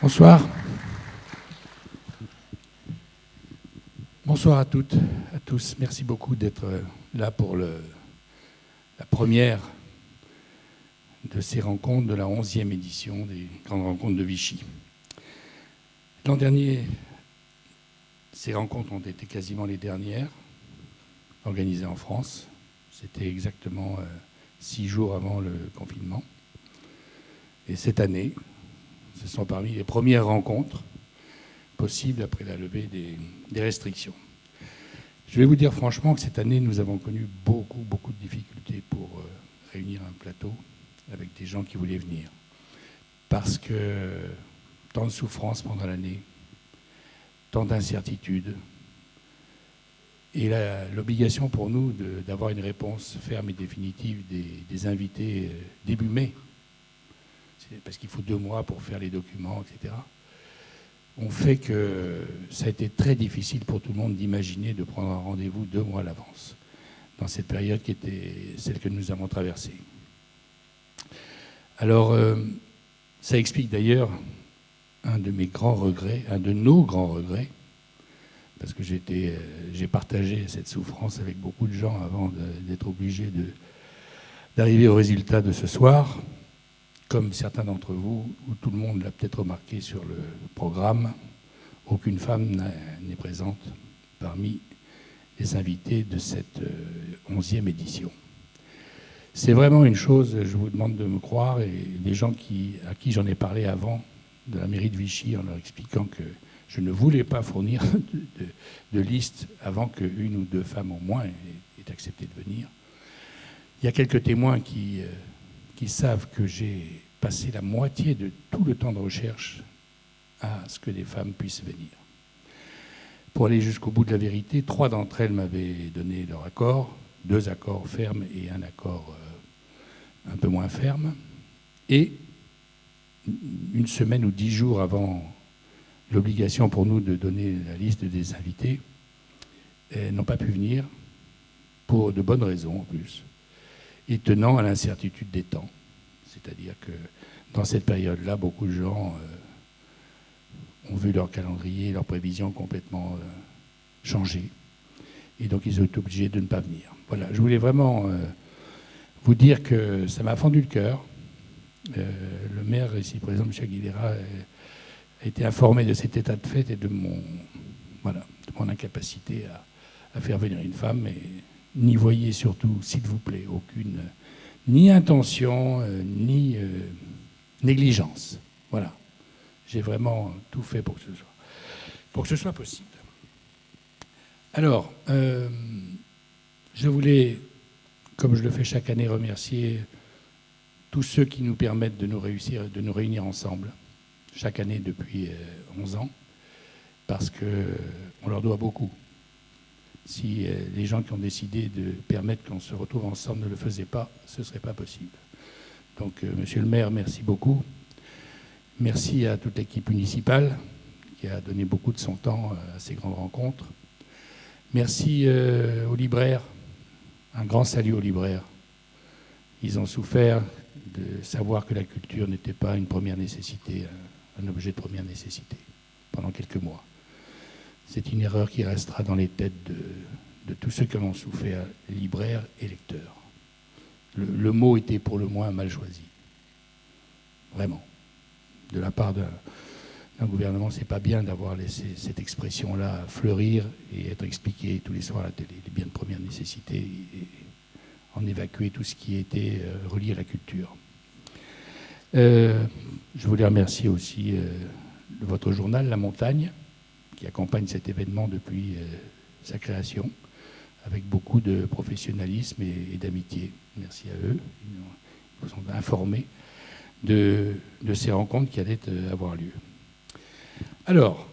Bonsoir. Bonsoir à toutes, à tous. Merci beaucoup d'être là pour la première de ces rencontres de la 11e édition des Grandes Rencontres de Vichy. L'an dernier, ces rencontres ont été quasiment les dernières organisées en France. C'était exactement 6 jours avant le confinement. Et cette année, ce sont parmi les premières rencontres possibles après la levée des restrictions. Je vais vous dire franchement que cette année, nous avons connu beaucoup de difficultés pour réunir un plateau avec des gens qui voulaient venir. Parce que tant de souffrances pendant l'année, tant d'incertitudes, et l'obligation pour nous d'avoir une réponse ferme et définitive des invités début mai, parce qu'il faut 2 mois pour faire les documents, etc., ont fait que ça a été très difficile pour tout le monde d'imaginer de prendre un rendez-vous 2 mois à l'avance, dans cette période qui était celle que nous avons traversée. Alors, ça explique d'ailleurs un de mes grands regrets, un de nos grands regrets, parce que j'ai partagé cette souffrance avec beaucoup de gens avant d'être obligé d'arriver au résultat de ce soir. Comme certains d'entre vous, ou tout le monde l'a peut-être remarqué sur le programme, aucune femme n'est présente parmi les invités de cette 11e édition. C'est vraiment une chose, je vous demande de me croire, et les gens à qui j'en ai parlé avant, de la mairie de Vichy, en leur expliquant que je ne voulais pas fournir de liste avant qu'une ou 2 femmes au moins aient accepté de venir. Il y a quelques témoins qui savent que j'ai passé la moitié de tout le temps de recherche à ce que des femmes puissent venir. Pour aller jusqu'au bout de la vérité, 3 d'entre elles m'avaient donné leur accord, 2 accords fermes et un accord un peu moins ferme. Et une semaine ou 10 jours avant l'obligation pour nous de donner la liste des invités, elles n'ont pas pu venir, pour de bonnes raisons en plus, et tenant à l'incertitude des temps. C'est-à-dire que dans cette période-là, beaucoup de gens ont vu leur calendrier, leurs prévisions complètement changer. Et donc, ils ont été obligés de ne pas venir. Voilà, je voulais vraiment vous dire que ça m'a fendu le cœur. Le maire ici présent, M. Aguilera, a été informé de cet état de fait et de mon incapacité à faire venir une femme. Et n'y voyez surtout, s'il vous plaît, aucune ni intention, ni négligence. Voilà. J'ai vraiment tout fait pour que ce soit possible. Alors, je voulais, comme je le fais chaque année, remercier tous ceux qui nous permettent de nous réunir ensemble, chaque année depuis 11 ans, parce qu'on leur doit beaucoup. Si les gens qui ont décidé de permettre qu'on se retrouve ensemble ne le faisaient pas, ce ne serait pas possible. Donc, monsieur le maire, merci beaucoup. Merci à toute l'équipe municipale qui a donné beaucoup de son temps à ces grandes rencontres. Merci aux libraires. Un grand salut aux libraires. Ils ont souffert de savoir que la culture n'était pas une première nécessité, un objet de première nécessité, pendant quelques mois. C'est une erreur qui restera dans les têtes de tous ceux qui en ont souffert, libraires et lecteurs. Le mot était pour le moins mal choisi. Vraiment. De la part d'un gouvernement, c'est pas bien d'avoir laissé cette expression-là fleurir et être expliquée tous les soirs à la télé. Les biens de première nécessité et en évacuer tout ce qui était relié à la culture. Je voulais remercier aussi votre journal, La Montagne, qui accompagne cet événement depuis sa création, avec beaucoup de professionnalisme et d'amitié. Merci à eux. Ils vous ont informés de ces rencontres qui allaient avoir lieu. Alors,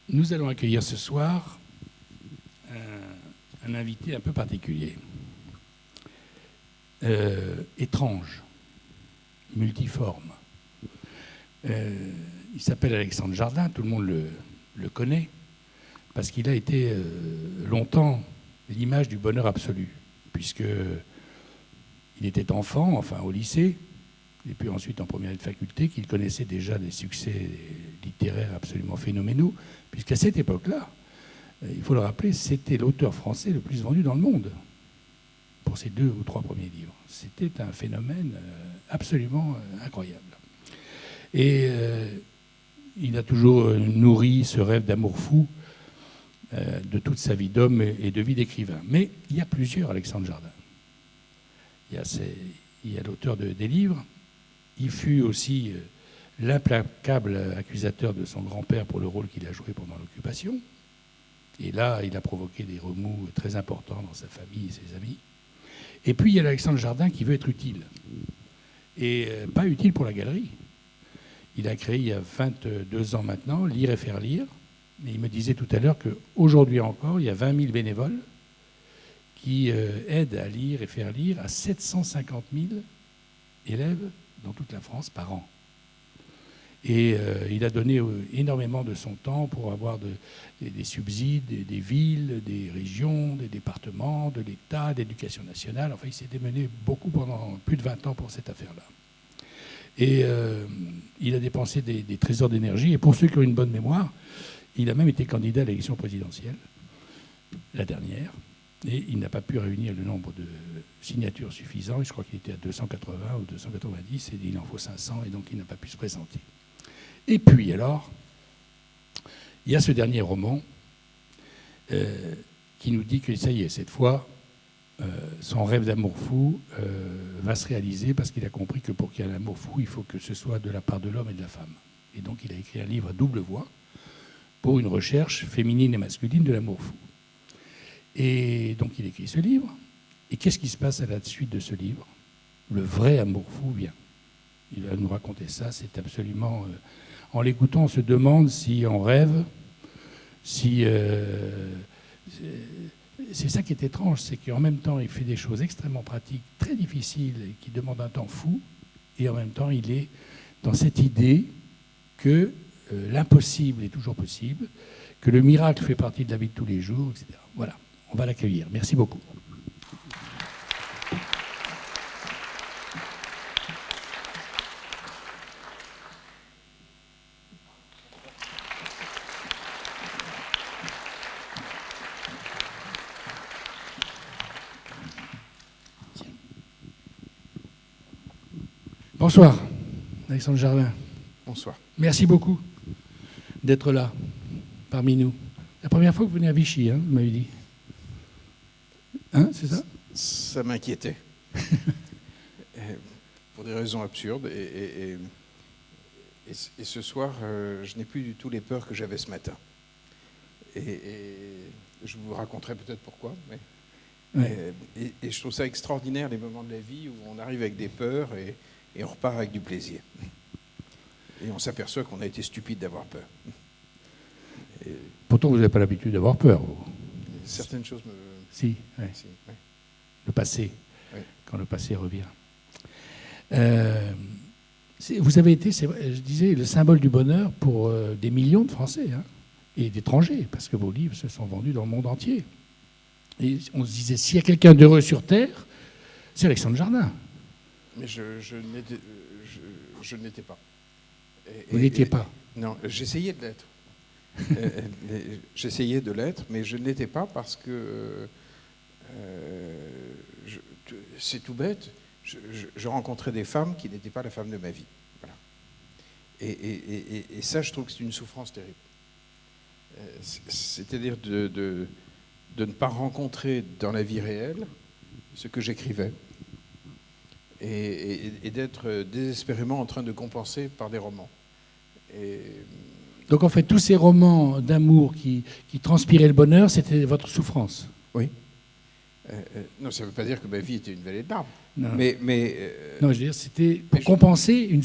nous allons accueillir ce soir un invité un peu particulier, étrange, multiforme. Il s'appelle Alexandre Jardin, tout le monde le connaît, parce qu'il a été longtemps l'image du bonheur absolu, puisqu'il était enfant, enfin au lycée, et puis ensuite en première année de faculté, qu'il connaissait déjà des succès littéraires absolument phénoménaux, puisqu'à cette époque-là, il faut le rappeler, c'était l'auteur français le plus vendu dans le monde pour ses 2 ou 3 premiers livres. C'était un phénomène absolument incroyable. Et il a toujours nourri ce rêve d'amour fou de toute sa vie d'homme et de vie d'écrivain. Mais il y a plusieurs Alexandre Jardin. Il y a l'auteur des livres. Il fut aussi l'implacable accusateur de son grand-père pour le rôle qu'il a joué pendant l'occupation. Et là, il a provoqué des remous très importants dans sa famille et ses amis. Et puis, il y a Alexandre Jardin qui veut être utile. Et pas utile pour la galerie. Il a créé, il y a 22 ans maintenant, Lire et faire lire. Et il me disait tout à l'heure qu'aujourd'hui encore, il y a 20 000 bénévoles qui aident à lire et faire lire à 750 000 élèves dans toute la France par an. Et il a donné énormément de son temps pour avoir des subsides des villes, des régions, des départements, de l'État, d'éducation nationale. Enfin, il s'est démené beaucoup pendant plus de 20 ans pour cette affaire-là. Et il a dépensé des trésors d'énergie. Et pour ceux qui ont une bonne mémoire, il a même été candidat à l'élection présidentielle, la dernière. Et il n'a pas pu réunir le nombre de signatures suffisant. Je crois qu'il était à 280 ou 290, et il en faut 500, et donc il n'a pas pu se présenter. Et puis alors, il y a ce dernier roman qui nous dit que ça y est, cette fois, son rêve d'amour fou va se réaliser parce qu'il a compris que pour qu'il y ait un amour fou, il faut que ce soit de la part de l'homme et de la femme. Et donc il a écrit un livre à double voix pour une recherche féminine et masculine de l'amour fou. Et donc il écrit ce livre. Et qu'est-ce qui se passe à la suite de ce livre? Le vrai amour fou vient. Il va nous raconter ça, c'est absolument... en l'écoutant, on se demande si on rêve, si... c'est ça qui est étrange, c'est qu'en même temps, il fait des choses extrêmement pratiques, très difficiles, et qui demandent un temps fou, et en même temps, il est dans cette idée que l'impossible est toujours possible, que le miracle fait partie de la vie de tous les jours, etc. Voilà, on va l'accueillir. Merci beaucoup. Bonsoir, Alexandre Jardin. Bonsoir. Merci beaucoup d'être là, parmi nous. La première fois que vous venez à Vichy, vous m'avez dit. Hein, c'est ça? Ça m'inquiétait. Pour des raisons absurdes. Et ce soir, je n'ai plus du tout les peurs que j'avais ce matin. Et je vous raconterai peut-être pourquoi. Mais, et je trouve ça extraordinaire, les moments de la vie où on arrive avec des peurs et on repart avec du plaisir. Et on s'aperçoit qu'on a été stupide d'avoir peur. Et pourtant, vous n'avez pas l'habitude d'avoir peur, vous. Certaines choses me... Si, oui. Si, oui. Le passé, Oui. quand le passé revient. Vous avez été, je disais, le symbole du bonheur pour des millions de Français et d'étrangers, parce que vos livres se sont vendus dans le monde entier. Et on se disait, s'il y a quelqu'un d'heureux sur Terre, c'est Alexandre Jardin. Mais je n'étais pas. Vous n'étiez pas? Non, j'essayais de l'être. J'essayais de l'être, mais je ne l'étais pas parce que c'est tout bête. Je rencontrais des femmes qui n'étaient pas la femme de ma vie. Voilà. Et ça, je trouve que c'est une souffrance terrible. C'est-à-dire de ne pas rencontrer dans la vie réelle ce que j'écrivais et d'être désespérément en train de compenser par des romans. Donc en fait, tous ces romans d'amour qui transpiraient le bonheur, c'était votre souffrance? Oui. Non, ça ne veut pas dire que ma vie était une vallée de larmes. Non, mais non, je veux dire, c'était pour compenser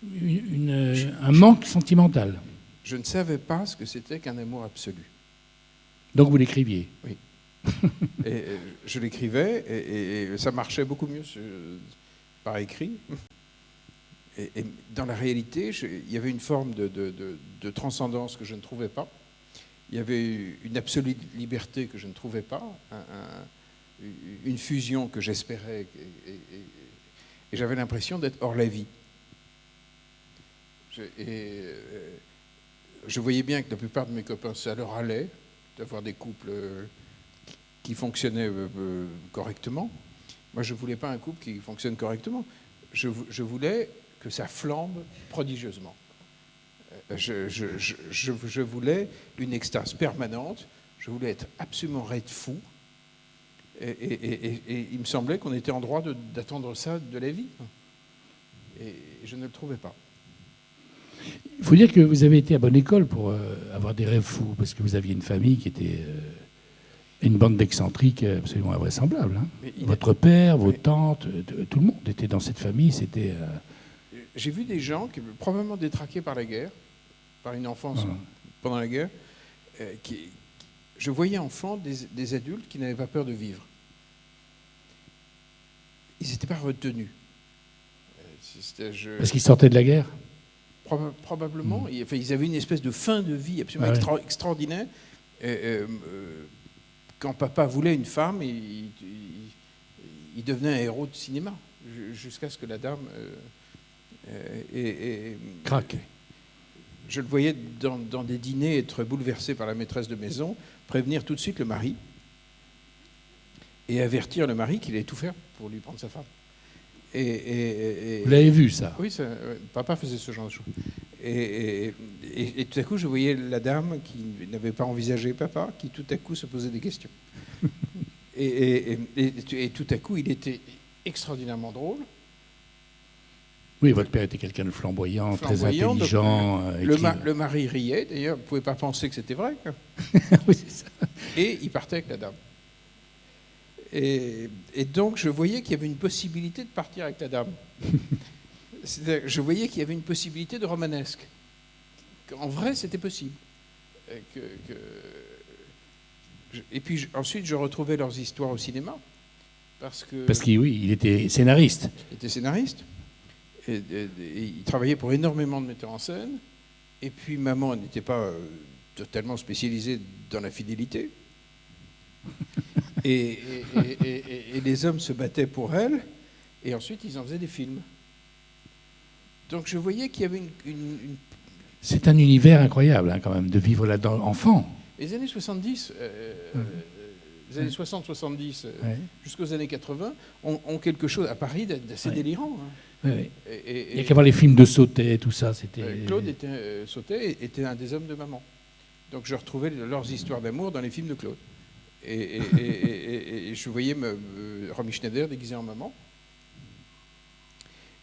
un manque sentimental. Je ne savais pas ce que c'était qu'un amour absolu. Donc vous l'écriviez? Oui. Et je l'écrivais et ça marchait beaucoup mieux par écrit. Et dans la réalité, il y avait une forme de transcendance que je ne trouvais pas. Il y avait une absolue liberté que je ne trouvais pas, une fusion que j'espérais. et j'avais l'impression d'être hors la vie. Je voyais bien que la plupart de mes copains, ça leur allait d'avoir des couples qui fonctionnaient correctement. Moi, je ne voulais pas un couple qui fonctionne correctement. Je voulais que ça flambe prodigieusement. Je voulais une extase permanente. Je voulais être absolument raide fou. Et il me semblait qu'on était en droit d'attendre ça de la vie. Et je ne le trouvais pas. Il faut dire que vous avez été à bonne école pour avoir des rêves fous, parce que vous aviez une famille qui était une bande d'excentriques absolument invraisemblable. Hein. Votre père, vos tantes, tout le monde était dans cette famille. C'était. J'ai vu des gens qui probablement détraqués par la guerre, par une enfance pendant la guerre. Je voyais enfants des adultes qui n'avaient pas peur de vivre. Ils n'étaient pas retenus. Parce qu'ils sortaient de la guerre. Probablement. Ils avaient une espèce de fin de vie absolument extraordinaire. Quand papa voulait une femme, il devenait un héros de cinéma, jusqu'à ce que la dame craque. Je le voyais dans des dîners être bouleversé par la maîtresse de maison, prévenir tout de suite le mari et avertir le mari qu'il allait tout faire pour lui prendre sa femme. Vous l'avez vu, ça? Oui, papa faisait ce genre de choses. Et tout à coup, je voyais la dame qui n'avait pas envisagé papa, qui tout à coup se posait des questions. et tout à coup, il était extraordinairement drôle. Oui, votre père était quelqu'un de flamboyant, très intelligent. Le mari riait, d'ailleurs, vous ne pouvez pas penser que c'était vrai. Oui, c'est ça. Et il partait avec la dame. Et donc, je voyais qu'il y avait une possibilité de partir avec la dame. Je voyais qu'il y avait une possibilité de romanesque. En vrai, c'était possible. Et puis, ensuite, je retrouvais leurs histoires au cinéma. Parce qu'il était scénariste. Il était scénariste. Et il travaillait pour énormément de metteurs en scène. Et puis, maman n'était pas totalement spécialisée dans la fidélité. Et les hommes se battaient pour elle, et ensuite ils en faisaient des films. Donc je voyais qu'il y avait une... C'est un univers incroyable, hein, quand même, de vivre là-dedans, enfant. Les années 70, les années 60-70, jusqu'aux années 80, ont quelque chose, à Paris, d'assez délirant. Hein. Oui. Il n'y a qu'à voir les films de Sautet, tout ça. Claude Sautet était un des hommes de maman. Donc je retrouvais leurs histoires d'amour dans les films de Claude. Et je voyais Romy Schneider déguisée en maman.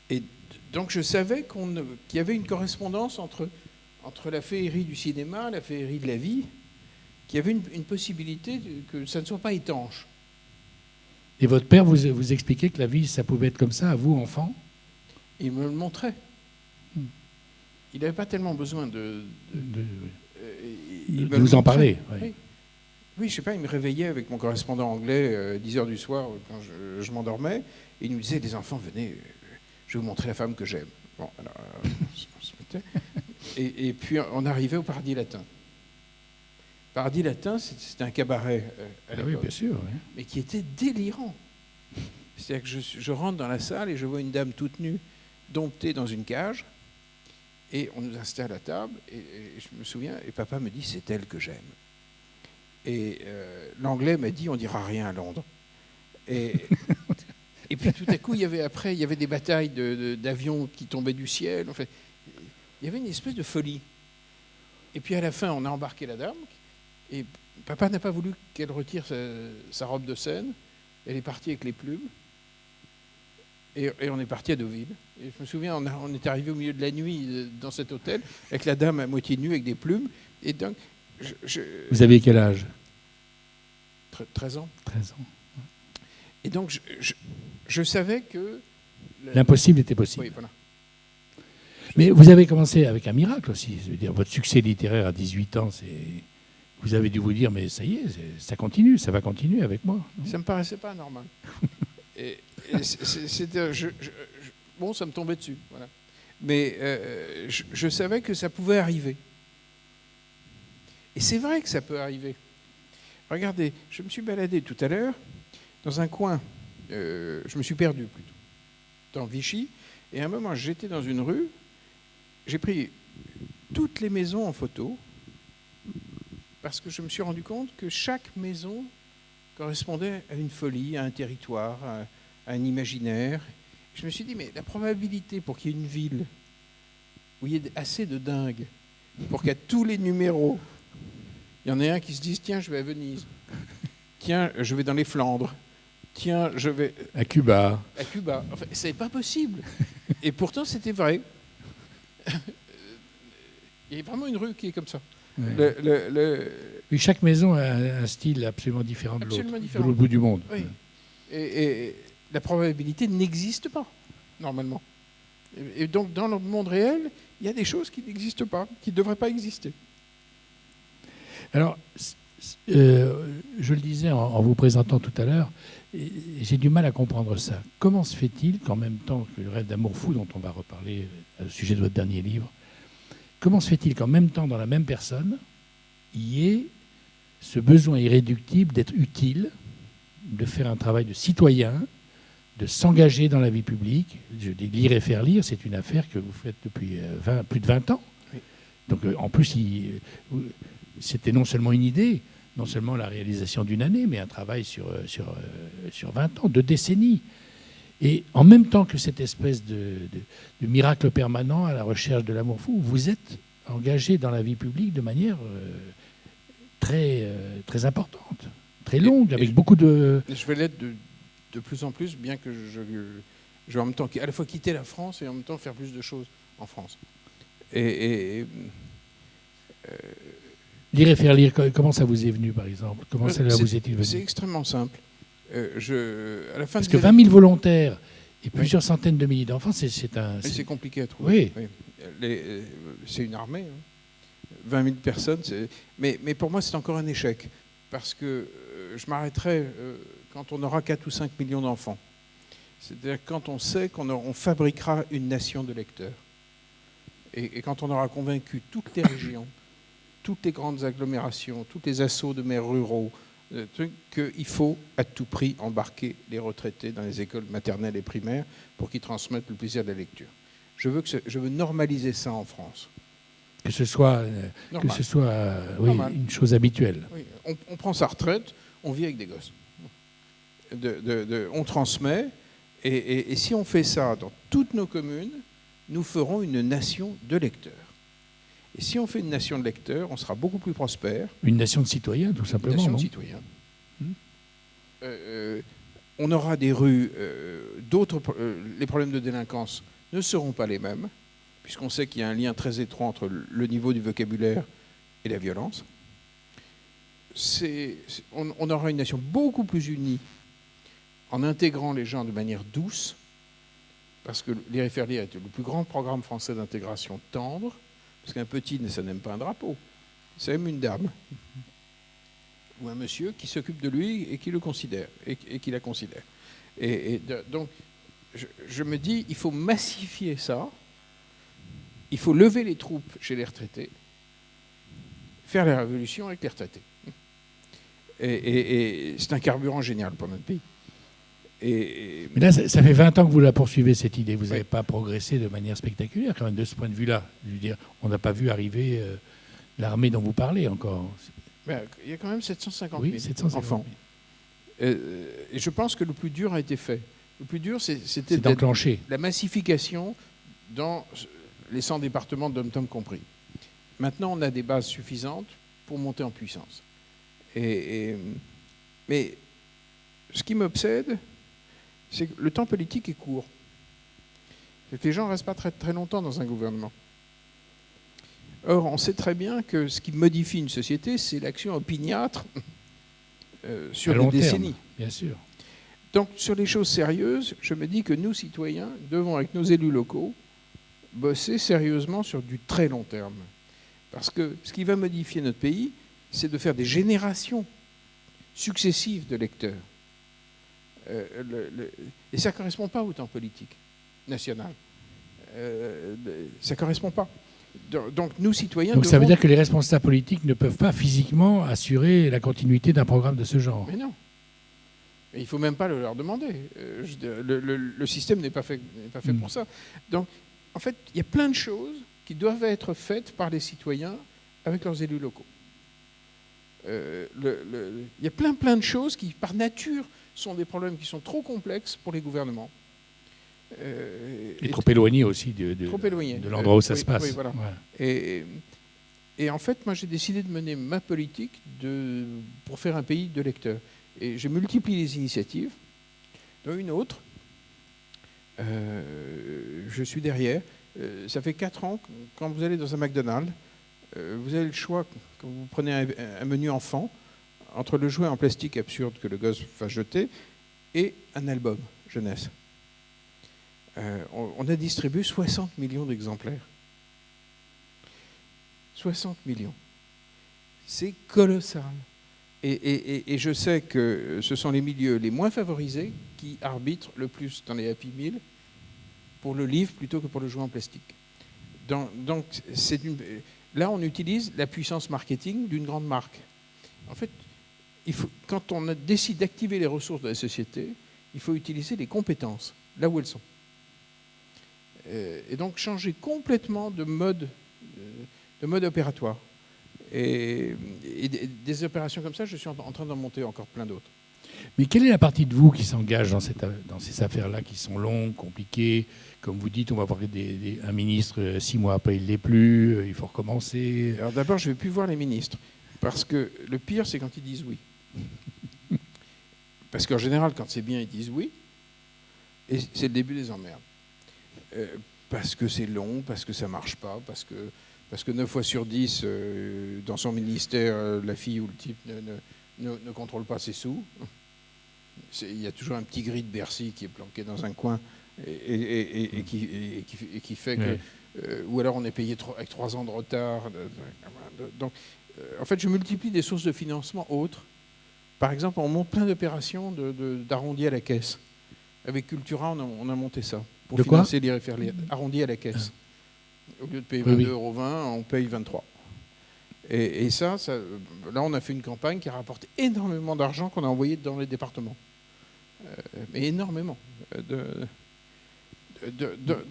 Et donc je savais qu'il y avait une correspondance entre la féerie du cinéma, la féerie de la vie, qu'il y avait une possibilité que ça ne soit pas étanche. Et votre père vous expliquait que la vie, ça pouvait être comme ça, à vous, enfant? Il me le montrait. Il n'avait pas tellement besoin de vous en parler. Oui, je sais pas, il me réveillait avec mon correspondant anglais 10h du soir quand je m'endormais, et il nous disait, les enfants, venez, je vais vous montrer la femme que j'aime. Bon, alors, on se mettait. Et puis on arrivait au Paradis Latin. Paradis Latin, c'était un cabaret à l'époque, oui, bien sûr. Oui. Mais qui était délirant. C'est-à-dire que je rentre dans la salle et je vois une dame toute nue, domptée dans une cage, et on nous installe à table, et je me souviens, et papa me dit, c'est elle que j'aime. Et l'anglais m'a dit, on ne dira rien à Londres. Et puis tout à coup, il y avait des batailles d'avions qui tombaient du ciel. En fait, il y avait une espèce de folie. Et puis à la fin, on a embarqué la dame. Et papa n'a pas voulu qu'elle retire sa robe de scène. Elle est partie avec les plumes. Et on est parti à Deauville. Et je me souviens, on est arrivé au milieu de la nuit dans cet hôtel, avec la dame à moitié nue, avec des plumes. Et donc, vous aviez quel âge? 13 ans. 13 ans. Et donc, je savais que... L'impossible était possible. Oui, voilà. Mais vous avez commencé avec un miracle aussi. Je veux dire, votre succès littéraire à 18 ans, vous avez dû vous dire, mais ça y est, ça continue, ça va continuer avec moi. Ça ne me paraissait pas normal. Bon, ça me tombait dessus. Voilà. Mais je savais que ça pouvait arriver. Et c'est vrai que ça peut arriver. Regardez, je me suis baladé tout à l'heure dans un coin, je me suis perdu plutôt, dans Vichy. Et à un moment, j'étais dans une rue, j'ai pris toutes les maisons en photo, parce que je me suis rendu compte que chaque maison correspondait à une folie, à un territoire, à un imaginaire. Je me suis dit, mais la probabilité pour qu'il y ait une ville où il y ait assez de dingues, pour qu'à tous les numéros, il y en ait un qui se dise, tiens, je vais à Venise, tiens, je vais dans les Flandres, tiens, je vais... À Cuba. À Cuba. Enfin, c'est pas possible. Et pourtant, c'était vrai. Il y a vraiment une rue qui est comme ça. Ouais. Oui, chaque maison a un style absolument différent de l'autre bout du monde. Oui. Et la probabilité n'existe pas, normalement. Et donc, dans le monde réel, il y a des choses qui n'existent pas, qui ne devraient pas exister. Alors, je le disais en vous présentant tout à l'heure, j'ai du mal à comprendre ça. Comment se fait-il qu'en même temps que le rêve d'amour fou, dont on va reparler au sujet de votre dernier livre, comment se fait-il qu'en même temps, dans la même personne, il y ait ce besoin irréductible d'être utile, de faire un travail de citoyen, de s'engager dans la vie publique? Je dis lire et faire lire, c'est une affaire que vous faites depuis plus de 20 ans. Oui. Donc en plus, c'était non seulement une idée, non seulement la réalisation d'une année, mais un travail sur 20 ans, 2 décennies. Et en même temps que cette espèce de miracle permanent à la recherche de l'amour fou, vous êtes engagé dans la vie publique de manière très importante, très longue, avec beaucoup de... Je vais l'être de plus en plus, bien que je vais en même temps à la fois quitter la France et en même temps faire plus de choses en France. Lire et faire lire, comment ça vous est venu, par exemple? Comment ça vous est-il venu? C'est extrêmement simple. À la fin Parce que 20 000 volontaires et plusieurs centaines de milliers d'enfants, c'est compliqué à trouver. Oui. C'est une armée. 20 000 personnes. Mais pour moi, c'est encore un échec. Parce que je m'arrêterai quand on aura 4 ou 5 millions d'enfants. C'est-à-dire quand on sait qu'on fabriquera une nation de lecteurs. Et quand on aura convaincu toutes les régions, toutes les grandes agglomérations, tous les assauts de maires ruraux, qu'il faut à tout prix embarquer les retraités dans les écoles maternelles et primaires pour qu'ils transmettent le plaisir de la lecture. Je veux normaliser ça en France. Que ce soit une chose habituelle. Oui. On prend sa retraite, on vit avec des gosses. On transmet, et si on fait ça dans toutes nos communes, nous ferons une nation de lecteurs. Et si on fait une nation de lecteurs, on sera beaucoup plus prospère. Une nation de citoyens, tout simplement. Une nation de citoyens. On aura des rues, les problèmes de délinquance ne seront pas les mêmes, puisqu'on sait qu'il y a un lien très étroit entre le niveau du vocabulaire et la violence. On aura une nation beaucoup plus unie en intégrant les gens de manière douce, parce que Lire et faire lire est le plus grand programme français d'intégration tendre. Parce qu'un petit, ça n'aime pas un drapeau, ça aime une dame. Ou un monsieur qui s'occupe de lui et qui le considère, et qui la considère. Donc, je me dis, il faut massifier ça, il faut lever les troupes chez les retraités, faire la révolution avec les retraités. Et c'est un carburant génial pour notre pays. Mais là, ça fait 20 ans que vous la poursuivez, cette idée. Vous n'avez pas progressé de manière spectaculaire, quand même, de ce point de vue-là. Je veux dire, on n'a pas vu arriver l'armée dont vous parlez encore. Ben, il y a quand même 750 000 enfants. Et je pense que le plus dur a été fait. Le plus dur, c'était d'enclencher la massification dans les 100 départements de Dom-Tom compris. Maintenant, on a des bases suffisantes pour monter en puissance. Mais ce qui m'obsède, c'est que le temps politique est court. C'est que les gens ne restent pas très, très longtemps dans un gouvernement. Or, on sait très bien que ce qui modifie une société, c'est l'action opiniâtre sur des décennies. Bien sûr. Donc, sur les choses sérieuses, je me dis que nous, citoyens, devons, avec nos élus locaux, bosser sérieusement sur du très long terme. Parce que ce qui va modifier notre pays, c'est de faire des générations successives de lecteurs. Et ça ne correspond pas au temps politique national. Ça ne correspond pas. Donc nous, citoyens... Donc ça veut dire que les responsables politiques ne peuvent pas physiquement assurer la continuité d'un programme de ce genre. Mais non. Il ne faut même pas le leur demander. Le système n'est pas fait pour ça. Donc, en fait, il y a plein de choses qui doivent être faites par les citoyens avec leurs élus locaux. Il y a plein de choses qui, par nature, sont des problèmes qui sont trop complexes pour les gouvernements. Et trop éloignés aussi de l'endroit où ça se passe. Oui, voilà. Ouais. Et en fait, moi, j'ai décidé de mener ma politique pour faire un pays de lecteurs. Et j'ai multiplié les initiatives, dont une autre. Je suis derrière. Ça fait 4 ans, quand vous allez dans un McDonald's, vous avez le choix, quand vous prenez un menu enfant, entre le jouet en plastique absurde que le gosse va jeter et un album jeunesse. On a distribué 60 millions d'exemplaires. 60 millions. C'est colossal. Et je sais que ce sont les milieux les moins favorisés qui arbitrent le plus dans les Happy Meal pour le livre plutôt que pour le jouet en plastique. Donc là, on utilise la puissance marketing d'une grande marque. En fait, quand on décide d'activer les ressources de la société, il faut utiliser les compétences là où elles sont. Et donc changer complètement de mode opératoire. Et des opérations comme ça, je suis en train d'en monter encore plein d'autres. Mais quelle est la partie de vous qui s'engage dans ces affaires-là qui sont longues, compliquées? Comme vous dites, on va voir un ministre 6 mois après, il ne l'est plus, il faut recommencer. Alors d'abord, je ne vais plus voir les ministres. Parce que le pire, c'est quand ils disent oui. Parce qu'en général, quand c'est bien, ils disent oui. Et c'est le début des emmerdes. Parce que c'est long, parce que ça ne marche pas, parce que 9 fois sur 10, dans son ministère, la fille ou le type ne contrôle pas ses sous. Il y a toujours un petit gris de Bercy qui est planqué dans un coin et qui fait que... ou alors on est payé avec 3 ans de retard. Donc, en fait, je multiplie des sources de financement autres. Par exemple, on monte plein d'opérations d'arrondi à la caisse. Avec Cultura, on a monté ça. Pour financer les arrondis à la caisse. Au lieu de payer 22,20 €, on paye 23. Et ça, là, on a fait une campagne qui a rapporté énormément d'argent qu'on a envoyé dans les départements. Mais énormément.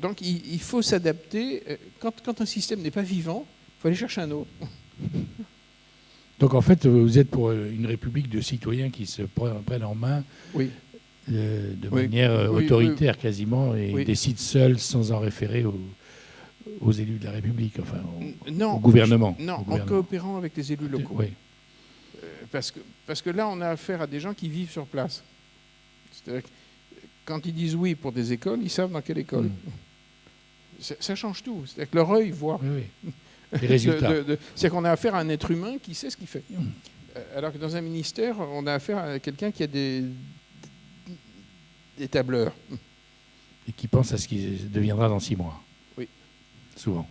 Donc, il faut s'adapter. Quand un système n'est pas vivant, il faut aller chercher un autre. Donc, en fait, vous êtes pour une république de citoyens qui se prennent en main de manière autoritaire quasiment et décident seuls sans en référer aux élus de la République, enfin au gouvernement. Non, en coopérant avec les élus locaux. Oui. Parce que là, on a affaire à des gens qui vivent sur place. C'est-à-dire que quand ils disent oui pour des écoles, ils savent dans quelle école. Ça change tout. C'est-à-dire que leur œil voit. Les résultats. C'est-à-dire qu'on a affaire à un être humain qui sait ce qu'il fait. Alors que dans un ministère, on a affaire à quelqu'un qui a des tableurs. Et qui pense à ce qui deviendra dans 6 mois. Oui. Souvent.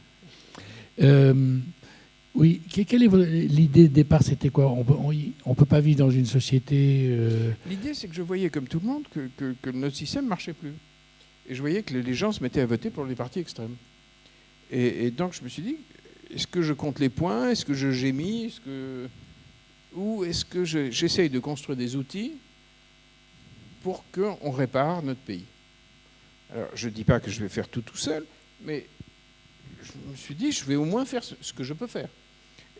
Oui. Quelle est l'idée de départ? C'était quoi? On ne peut pas vivre dans une société... L'idée, c'est que je voyais, comme tout le monde, que notre système ne marchait plus. Et je voyais que les gens se mettaient à voter pour les partis extrêmes. Et donc, je me suis dit, est-ce que je compte les points? Est-ce que je gémis? Ou est-ce que j'essaye de construire des outils pour qu'on répare notre pays? Alors, je ne dis pas que je vais faire tout seul, mais je me suis dit, je vais au moins faire ce que je peux faire.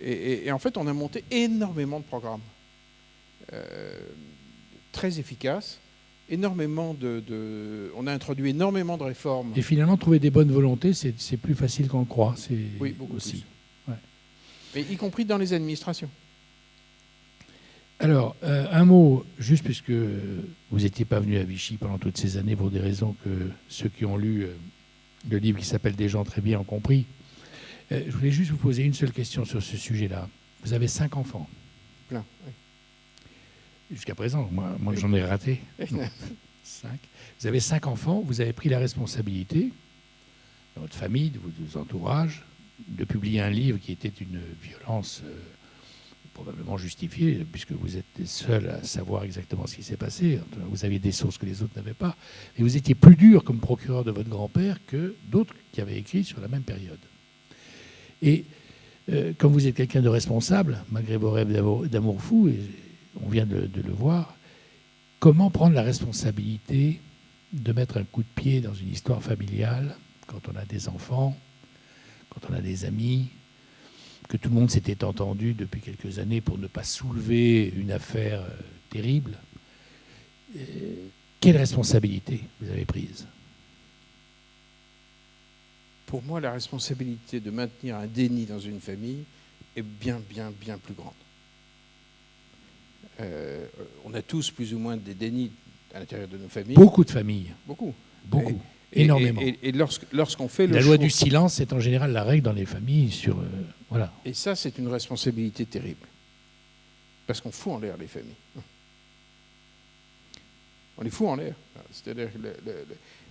Et en fait, on a monté énormément de programmes très efficaces, on a introduit énormément de réformes. Et finalement, trouver des bonnes volontés, c'est plus facile qu'on le croit. Oui, beaucoup aussi. Plus. Ouais. Mais y compris dans les administrations. Alors, un mot, juste puisque vous n'étiez pas venu à Vichy pendant toutes ces années pour des raisons que ceux qui ont lu le livre qui s'appelle « Des gens très bien » ont compris. Je voulais juste vous poser une seule question sur ce sujet-là. Vous avez 5 enfants. Plein, oui. Jusqu'à présent, moi j'en ai raté. 5. Vous avez 5 enfants, vous avez pris la responsabilité, de votre famille, de vos entourages, de publier un livre qui était une violence probablement justifiée, puisque vous êtes les seuls à savoir exactement ce qui s'est passé. Vous aviez des sources que les autres n'avaient pas. Et vous étiez plus dur comme procureur de votre grand-père que d'autres qui avaient écrit sur la même période. Et comme vous êtes quelqu'un de responsable, malgré vos rêves d'amour fou, et on vient de le voir, comment prendre la responsabilité de mettre un coup de pied dans une histoire familiale quand on a des enfants, quand on a des amis, que tout le monde s'était entendu depuis quelques années pour ne pas soulever une affaire terrible. Quelle responsabilité vous avez prise ? Pour moi, la responsabilité de maintenir un déni dans une famille est bien plus grande. On a tous plus ou moins des dénis à l'intérieur de nos familles. Beaucoup de familles. Beaucoup. Énormément. Et lorsqu'on fait la loi du silence, c'est en général la règle dans les familles. Voilà. Et ça, c'est une responsabilité terrible. Parce qu'on fout en l'air les familles. On les fout en l'air. C'est-à-dire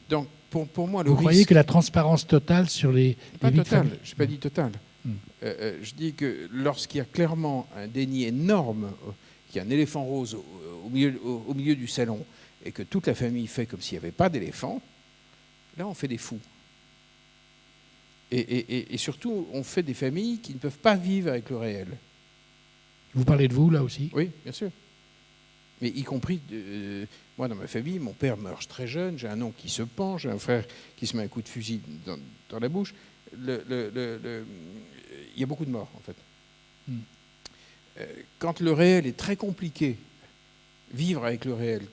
donc, pour moi, Vous croyez que la transparence totale sur les pas vies de totale, famille. je n'ai pas dit totale. Je dis que lorsqu'il y a clairement un déni énorme, qu'il y a un éléphant rose au milieu du salon, et que toute la famille fait comme s'il n'y avait pas d'éléphant, là, on fait des fous. Et surtout, on fait des familles qui ne peuvent pas vivre avec le réel. Vous parlez de vous, là aussi ? Oui, bien sûr. Mais y compris, moi, dans ma famille, mon père meurt très jeune, j'ai un oncle qui se pend, j'ai un frère qui se met un coup de fusil dans la bouche. Il y a beaucoup de morts, en fait. Quand le réel est très compliqué, vivre avec le réel,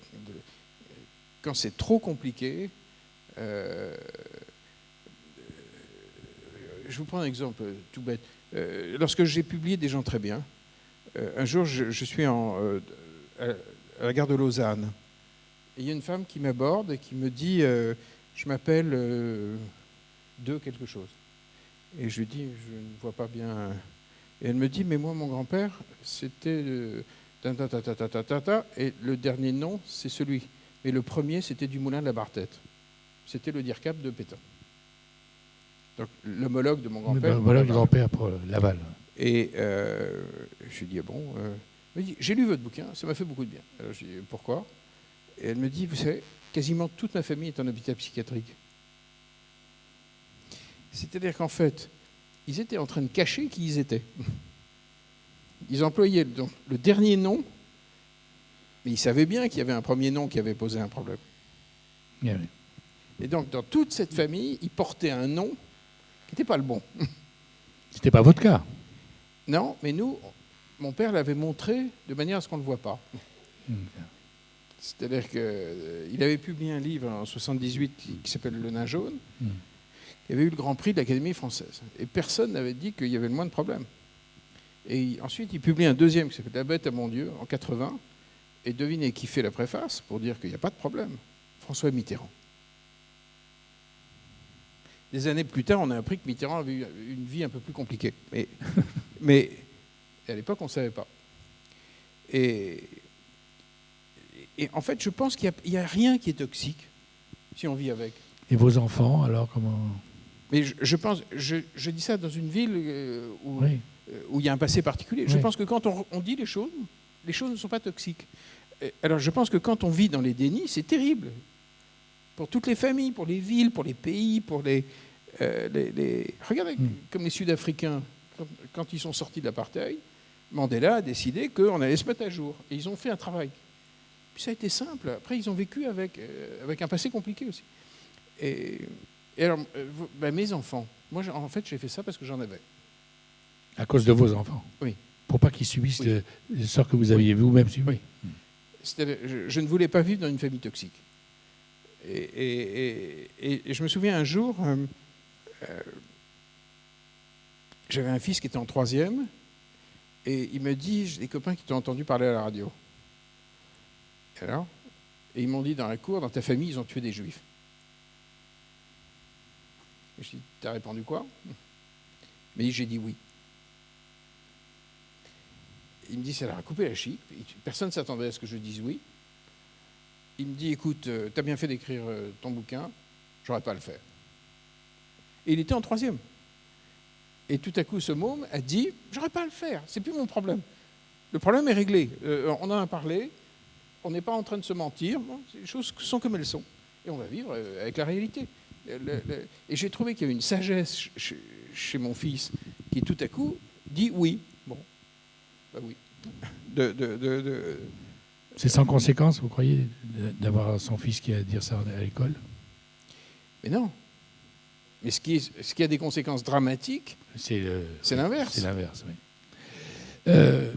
quand c'est trop compliqué, je vous prends un exemple tout bête. Lorsque j'ai publié Des gens très bien, un jour, je suis à la gare de Lausanne. Et il y a une femme qui m'aborde et qui me dit je m'appelle de quelque chose. Et je lui dis je ne vois pas bien. Et elle me dit mais moi, mon grand-père, c'était et le dernier nom, c'est celui. Mais le premier, c'était du Moulin de la Barthette. C'était le DIRCAP de Pétain. Donc l'homologue de mon grand-père. L'homologue du grand-père pour Laval. Et je lui dis ah bon. Elle me dit j'ai lu votre bouquin, ça m'a fait beaucoup de bien. Alors je lui dis pourquoi ? Et elle me dit vous savez, quasiment toute ma famille est en hôpital psychiatrique. C'est-à-dire qu'en fait, ils étaient en train de cacher qui ils étaient. Ils employaient donc le dernier nom, mais ils savaient bien qu'il y avait un premier nom qui avait posé un problème. Yeah, oui. Et donc, dans toute cette famille, ils portaient un nom qui n'était pas le bon. C'était pas votre cas. Non, mais nous, mon père l'avait montré de manière à ce qu'on ne le voit pas. C'est-à-dire qu'il avait publié un livre en 1978 qui s'appelle Le Nain jaune, qui avait eu le Grand Prix de l'Académie française. Et personne n'avait dit qu'il y avait le moins de problèmes. Et ensuite, il publie un deuxième qui s'appelle La bête à mon Dieu, en 80. Et devinez qui fait la préface pour dire qu'il n'y a pas de problème. François Mitterrand. Des années plus tard, on a appris que Mitterrand avait eu une vie un peu plus compliquée. Mais à l'époque, on ne savait pas. Et en fait, je pense qu'il n'y a rien qui est toxique si on vit avec. Et vos enfants, alors, comment... Mais je pense, je dis ça dans une ville où il y a un passé particulier. Oui. Je pense que quand on dit les choses ne sont pas toxiques. Alors je pense que quand on vit dans les dénis, c'est terrible. Pour toutes les familles, pour les villes, pour les pays, pour les regardez, comme les Sud-Africains, quand ils sont sortis de l'apartheid, Mandela a décidé qu'on allait se mettre à jour. Et ils ont fait un travail. Puis ça a été simple. Après, ils ont vécu avec un passé compliqué aussi. Et alors, mes enfants, moi, en fait, j'ai fait ça parce que j'en avais. À cause de vos enfants ? Oui. Pour pas qu'ils subissent le sort que vous aviez vous-même subi ? Oui. C'est-à-dire, je ne voulais pas vivre dans une famille toxique. Et je me souviens un jour, j'avais un fils qui était en 3e, et il me dit, j'ai des copains qui t'ont entendu parler à la radio. Et ils m'ont dit dans la cour, dans ta famille, ils ont tué des juifs. Et je dis, t'as répondu quoi ? Mais j'ai dit oui. Il me dit, ça leur a coupé la chic. Personne ne s'attendait à ce que je dise oui. Il me dit, écoute, t'as bien fait d'écrire ton bouquin, j'aurais pas à le faire. Et il était en 3e. Et tout à coup, ce môme a dit, j'aurais pas à le faire, c'est plus mon problème. Le problème est réglé. On en a parlé, on n'est pas en train de se mentir, les choses sont comme elles sont. Et on va vivre avec la réalité. Et j'ai trouvé qu'il y avait une sagesse chez mon fils qui, tout à coup, dit oui. Bon, bah oui. C'est sans conséquence, vous croyez, d'avoir son fils qui a à dire ça à l'école? Mais non. Mais ce qui a des conséquences dramatiques, c'est l'inverse. C'est l'inverse, oui.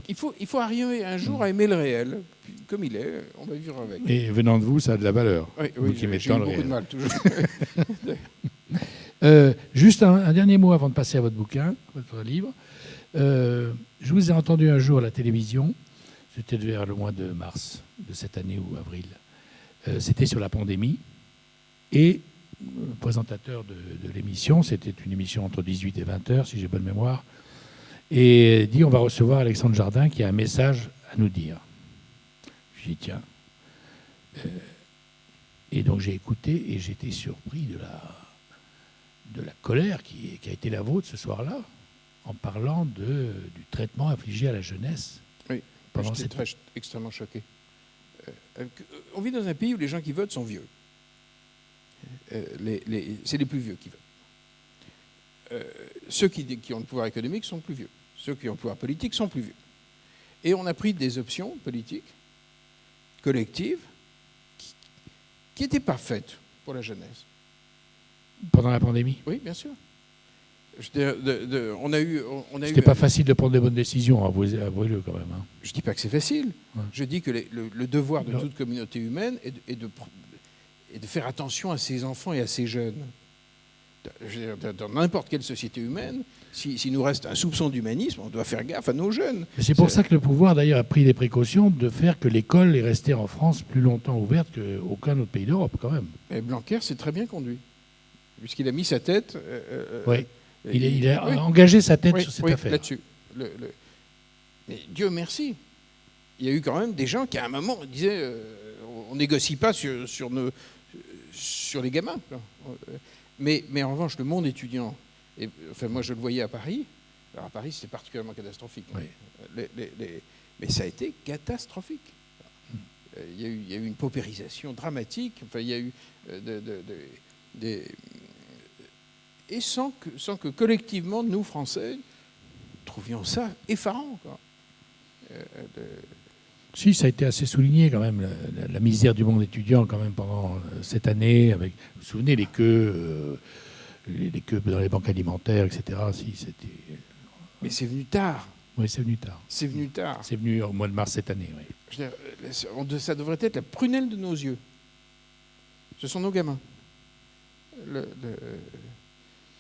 Il faut arriver un jour à aimer le réel, comme il est, on va vivre avec. Et venant de vous, ça a de la valeur. Oui, j'ai eu beaucoup de mal, toujours. Juste un dernier mot avant de passer à votre bouquin, votre livre. Je vous ai entendu un jour à la télévision, c'était vers le mois de mars de cette année ou avril. C'était sur la pandémie. Et le présentateur de l'émission, c'était une émission entre 18 et 20 heures, si j'ai bonne mémoire, et dit on va recevoir Alexandre Jardin qui a un message à nous dire. Je dis tiens. Et donc j'ai écouté et j'étais surpris de la colère qui a été la vôtre ce soir-là, en parlant du traitement infligé à la jeunesse. Oui, j'étais extrêmement choqué. On vit dans un pays où les gens qui votent sont vieux. C'est les plus vieux qui votent. Ceux qui ont le pouvoir économique sont plus vieux. Ceux qui ont le pouvoir politique sont plus vieux. Et on a pris des options politiques, collectives, qui n'étaient pas faites pour la jeunesse. Pendant la pandémie? Oui, bien sûr. On a eu. C'était pas facile de prendre des bonnes décisions, avouez-le quand même. Hein. Je ne dis pas que c'est facile. Ouais. Je dis que le devoir de toute communauté humaine est de faire attention à ses enfants et à ses jeunes. Dans n'importe quelle société humaine, s'il nous reste un soupçon d'humanisme, on doit faire gaffe à nos jeunes. C'est pour ça que le pouvoir, d'ailleurs, a pris des précautions de faire que l'école est restée en France plus longtemps ouverte qu'aucun autre pays d'Europe, quand même. Et Blanquer s'est très bien conduit, puisqu'il a mis sa tête... oui, il a engagé sa tête sur cette affaire. Là-dessus. Mais Dieu merci, il y a eu quand même des gens qui, à un moment, disaient on négocie pas sur les gamins. Mais en revanche, le monde étudiant, moi je le voyais à Paris, alors à Paris c'était particulièrement catastrophique, oui. Mais ça a été catastrophique. Il y a eu une paupérisation dramatique, enfin, il y a eu et sans que collectivement, nous Français, trouvions ça effarant, quoi. Si, ça a été assez souligné quand même, la misère du monde étudiant quand même pendant cette année, avec, vous vous souvenez, les queues dans les banques alimentaires, etc. Si, c'était... Mais c'est venu tard. Oui, c'est venu tard. C'est venu tard. C'est venu au mois de mars cette année, oui. Je veux dire, ça devrait être la prunelle de nos yeux. Ce sont nos gamins.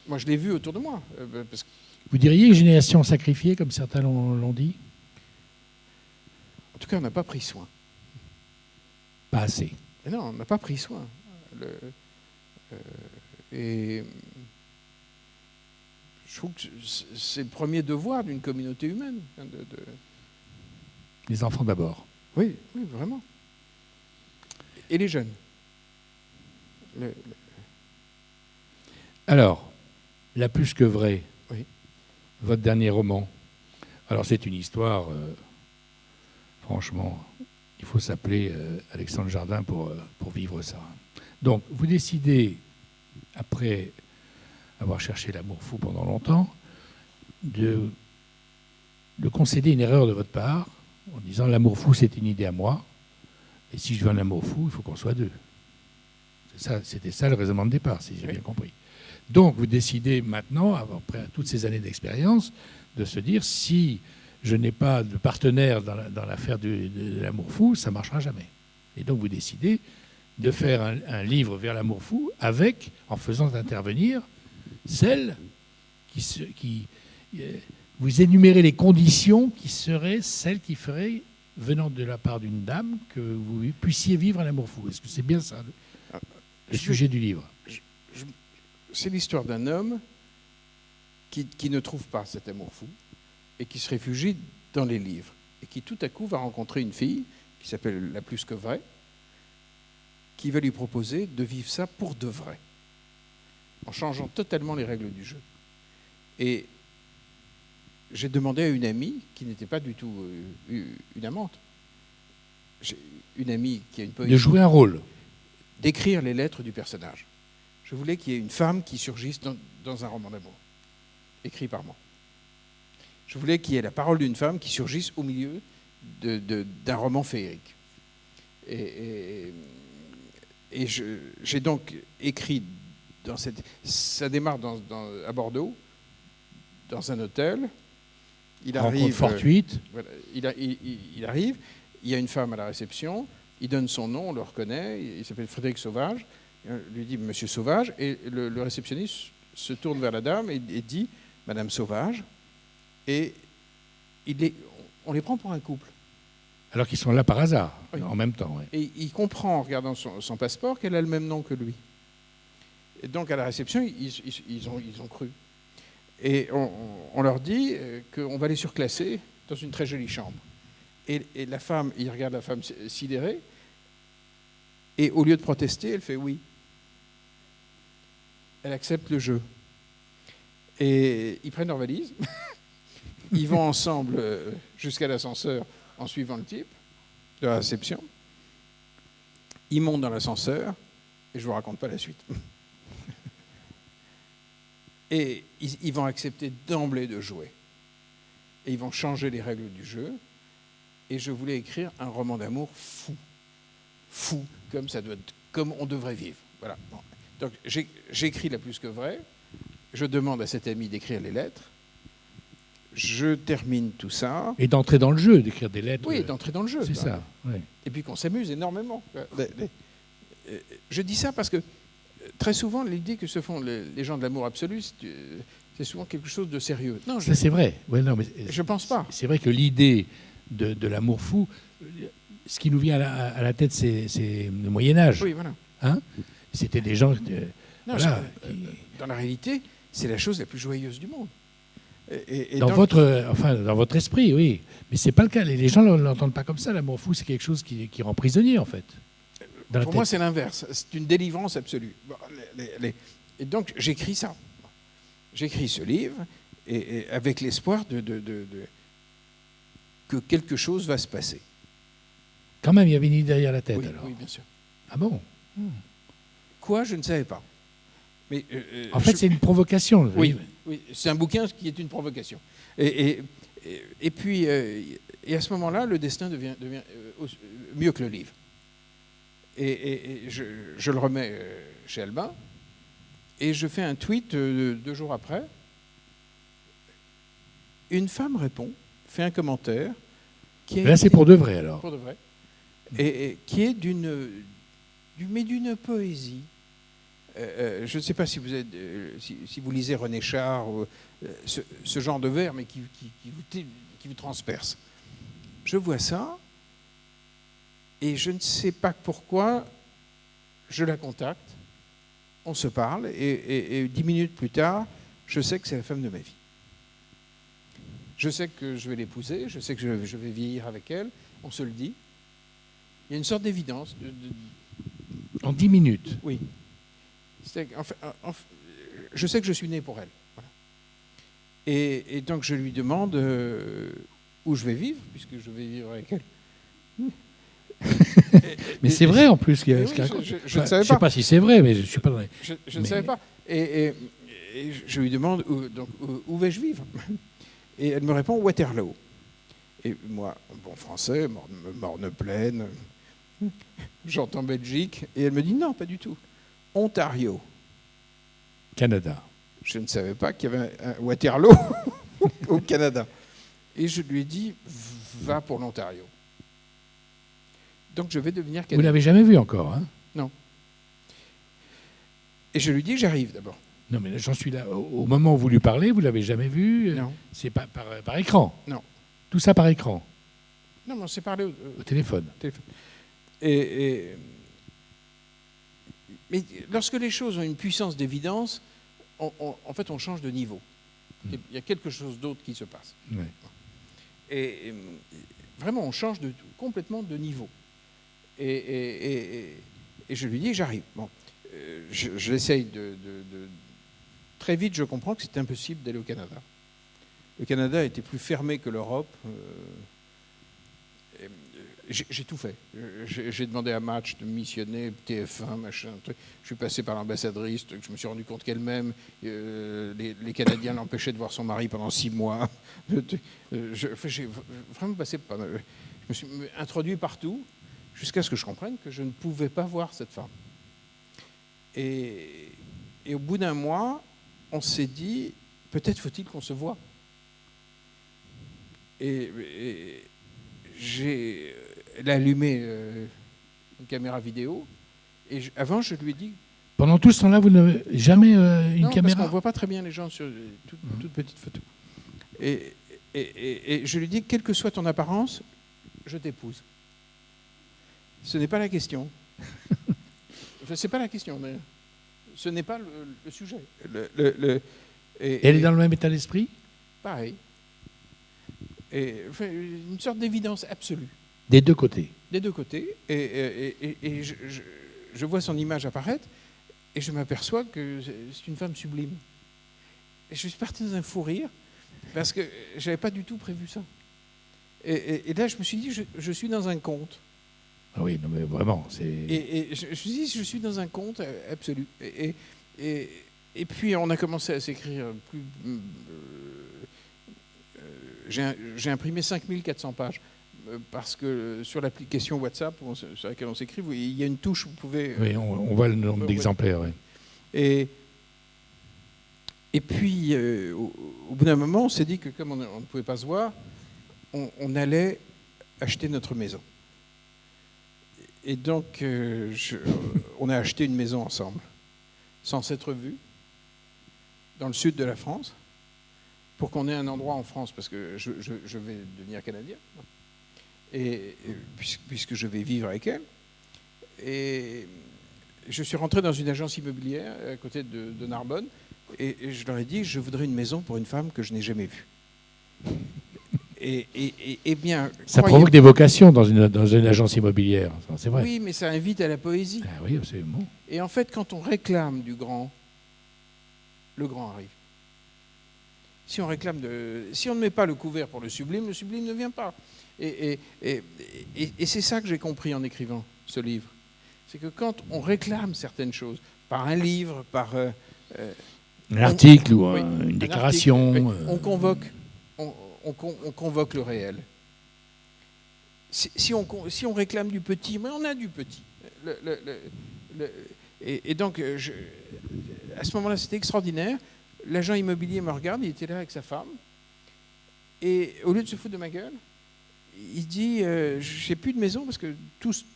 Moi, je l'ai vu autour de moi. Parce que... Vous diriez génération sacrifiée, comme certains l'ont dit? En tout cas, on n'a pas pris soin. Pas assez. Et non, on n'a pas pris soin. Et je trouve que c'est le premier devoir d'une communauté humaine. Les enfants d'abord. Oui, vraiment. Et les jeunes. Alors, La plus que vraie, oui. Votre dernier roman. Alors, c'est une histoire... franchement, il faut s'appeler Alexandre Jardin pour vivre ça. Donc, vous décidez, après avoir cherché l'amour fou pendant longtemps, de concéder une erreur de votre part, en disant l'amour fou, c'est une idée à moi, et si je veux un amour fou, il faut qu'on soit deux. C'était ça le raisonnement de départ, si j'ai bien compris. Donc, vous décidez maintenant, après toutes ces années d'expérience, de se dire si... je n'ai pas de partenaire dans l'affaire de l'amour fou, ça ne marchera jamais. Et donc vous décidez de faire un livre vers l'amour fou en faisant intervenir celle qui vous énumérez les conditions qui seraient celles qui feraient, venant de la part d'une dame, que vous puissiez vivre un amour fou. Est-ce que c'est bien ça, le sujet du livre? C'est l'histoire d'un homme qui ne trouve pas cet amour fou, et qui se réfugie dans les livres, et qui tout à coup va rencontrer une fille qui s'appelle La plus que vraie, qui va lui proposer de vivre ça pour de vrai, en changeant totalement les règles du jeu. Et j'ai demandé à une amie, qui n'était pas du tout une amante, une amie qui a une poésie, de jouer un rôle, d'écrire les lettres du personnage. Je voulais qu'il y ait une femme qui surgisse dans un roman d'amour, écrit par moi. Je voulais qu'il y ait la parole d'une femme qui surgisse au milieu d'un roman féerique. Et j'ai donc écrit dans ça démarre à Bordeaux, dans un hôtel. Il Rencontre arrive, fortuite. voilà, il arrive, il y a une femme à la réception, il donne son nom, on le reconnaît, il s'appelle Frédéric Sauvage, on lui dit Monsieur Sauvage, et le réceptionniste se tourne vers la dame et dit Madame Sauvage, et on les prend pour un couple. Alors qu'ils sont là par hasard, Oui. en même temps. Ouais. Et il comprend en regardant son passeport qu'elle a le même nom que lui. Et donc à la réception, ils ont cru. Et on leur dit qu'on va les surclasser dans une très jolie chambre. Et la femme, il regarde la femme sidérée, et au lieu de protester, elle fait oui. Elle accepte le jeu. Et ils prennent leur valise, ils vont ensemble jusqu'à l'ascenseur en suivant le type de la réception. Ils montent dans l'ascenseur, et je ne vous raconte pas la suite. Et ils vont accepter d'emblée de jouer. Et ils vont changer les règles du jeu. Et je voulais écrire un roman d'amour fou. Fou, comme on devrait vivre. Voilà. Bon. Donc j'écris la plus que vraie. Je demande à cet ami d'écrire les lettres. Je termine tout ça. Et d'entrer dans le jeu, d'écrire des lettres. Oui, d'entrer dans le jeu. C'est ça. Ouais. Et puis qu'on s'amuse énormément. Je dis ça parce que très souvent, l'idée que se font les gens de l'amour absolu, c'est souvent quelque chose de sérieux. Non, ça, c'est vrai. Ouais, non, mais je ne pense pas. C'est vrai que l'idée de l'amour fou, ce qui nous vient à la tête, c'est le Moyen-Âge. Oui, voilà. Hein, c'était des gens... voilà, dans la réalité, c'est la chose la plus joyeuse du monde. Dans votre esprit, oui. Mais c'est pas le cas. Les gens ne l'entendent pas comme ça. L'amour fou, c'est quelque chose qui rend prisonnier, en fait. Pour moi, c'est l'inverse. C'est une délivrance absolue. Et donc, j'écris ça. J'écris ce livre et avec l'espoir que quelque chose va se passer. Quand même, il y avait une idée derrière la tête, oui, alors. Oui, bien sûr. Ah bon? Quoi, je ne savais pas. Mais, en fait, c'est une provocation. Oui, c'est un bouquin qui est une provocation. Et puis, et à ce moment-là, le destin devient mieux que le livre. Et je le remets chez Albin, et je fais un tweet 2 jours après. Une femme répond, fait un commentaire. Là, c'est pour de vrai, alors. Pour de vrai. Et qui est d'une poésie. Je ne sais pas si vous lisez René Char, ce genre de vers, mais qui vous transperce. Je vois ça, et je ne sais pas pourquoi, je la contacte, on se parle, et 10 minutes plus tard, je sais que c'est la femme de ma vie. Je sais que je vais l'épouser, je sais que je vais vieillir avec elle, on se le dit. Il y a une sorte d'évidence. En 10 minutes? Oui. Je sais que je suis né pour elle. Voilà. Et donc je lui demande où je vais vivre, puisque je vais vivre avec elle. Mais c'est vrai en plus. Je ne sais pas si c'est vrai, mais je ne suis pas dans les... Je ne savais pas. Et je lui demande où vais-je vivre. Et elle me répond Waterloo. Et moi, bon français, Morne-Plaine, j'entends Belgique, et elle me dit non, pas du tout. Ontario. Canada. Je ne savais pas qu'il y avait un Waterloo au Canada. Et je lui ai dit, va pour l'Ontario. Donc je vais devenir Canadien. Vous ne l'avez jamais vu encore, hein? Non. Et je lui dis, j'arrive d'abord. Non, mais j'en suis là. Au moment où vous lui parlez, vous ne l'avez jamais vu? Non. C'est pas par écran? Non. Tout ça par écran? Non, mais on s'est parlé au téléphone. Mais lorsque les choses ont une puissance d'évidence, en fait, on change de niveau. Il y a quelque chose d'autre qui se passe. Ouais. Et vraiment, on change complètement de niveau. Et je lui dis, j'arrive. Bon, j'essaye Très vite, je comprends que c'est impossible d'aller au Canada. Le Canada était plus fermé que l'Europe. J'ai tout fait. J'ai demandé à Match de missionner, TF1, machin, truc. Je suis passé par l'ambassadrice, je me suis rendu compte qu'elle-même, les Canadiens l'empêchaient de voir son mari pendant 6 mois. J'ai vraiment passé par... Je me suis introduit partout. jusqu'à ce que je comprenne que je ne pouvais pas voir cette femme. Et au bout d'un mois, on s'est dit, peut-être faut-il qu'on se voie. Et elle a allumé une caméra vidéo. Et avant, je lui ai dit... Pendant tout ce temps-là, vous n'avez jamais une non, caméra? parce qu'on ne voit pas très bien les gens sur toute petite photo. Et je lui ai dit, quelle que soit ton apparence, je t'épouse. Ce n'est pas la question. Enfin, c'est pas la question, mais ce n'est pas le sujet. Elle est dans le même état d'esprit? Pareil. Et, enfin, une sorte d'évidence absolue. Des deux côtés? Des deux côtés. Et je vois son image apparaître et je m'aperçois que c'est une femme sublime. Et je suis parti dans un fou rire parce que je n'avais pas du tout prévu ça. Et là, je me suis dit, je suis dans un conte. Ah oui, non mais vraiment, c'est... Et je me suis dit, je suis dans un conte absolu. Et puis, on a commencé à s'écrire plus... j'ai imprimé 5400 pages parce que sur l'application WhatsApp sur laquelle on s'écrit, il y a une touche où vous pouvez... Oui, on voit le nombre d'exemplaires. Oui. Et puis, au bout d'un moment, on s'est dit que comme on ne pouvait pas se voir, on allait acheter notre maison. Et donc, on a acheté une maison ensemble, sans s'être vus, dans le sud de la France, pour qu'on ait un endroit en France, parce que je vais devenir Canadien, et puisque je vais vivre avec elle. Et je suis rentré dans une agence immobilière à côté de Narbonne, et je leur ai dit, je voudrais une maison pour une femme que je n'ai jamais vue. Et bien, ça provoque des vocations dans une agence immobilière, c'est vrai. Oui, mais ça invite à la poésie. Ah oui, absolument. Et en fait, quand on réclame du grand, le grand arrive. Si on ne met pas le couvert pour le sublime ne vient pas. Et c'est ça que j'ai compris en écrivant ce livre. C'est que quand on réclame certaines choses, par un livre, par... un article ou oui, une déclaration... article, on convoque le réel. Si on réclame du petit, mais on a du petit. Et donc, à ce moment-là, c'était extraordinaire. L'agent immobilier me regarde, il était là avec sa femme. Et au lieu de se foutre de ma gueule, il dit, je n'ai plus de maison parce que tous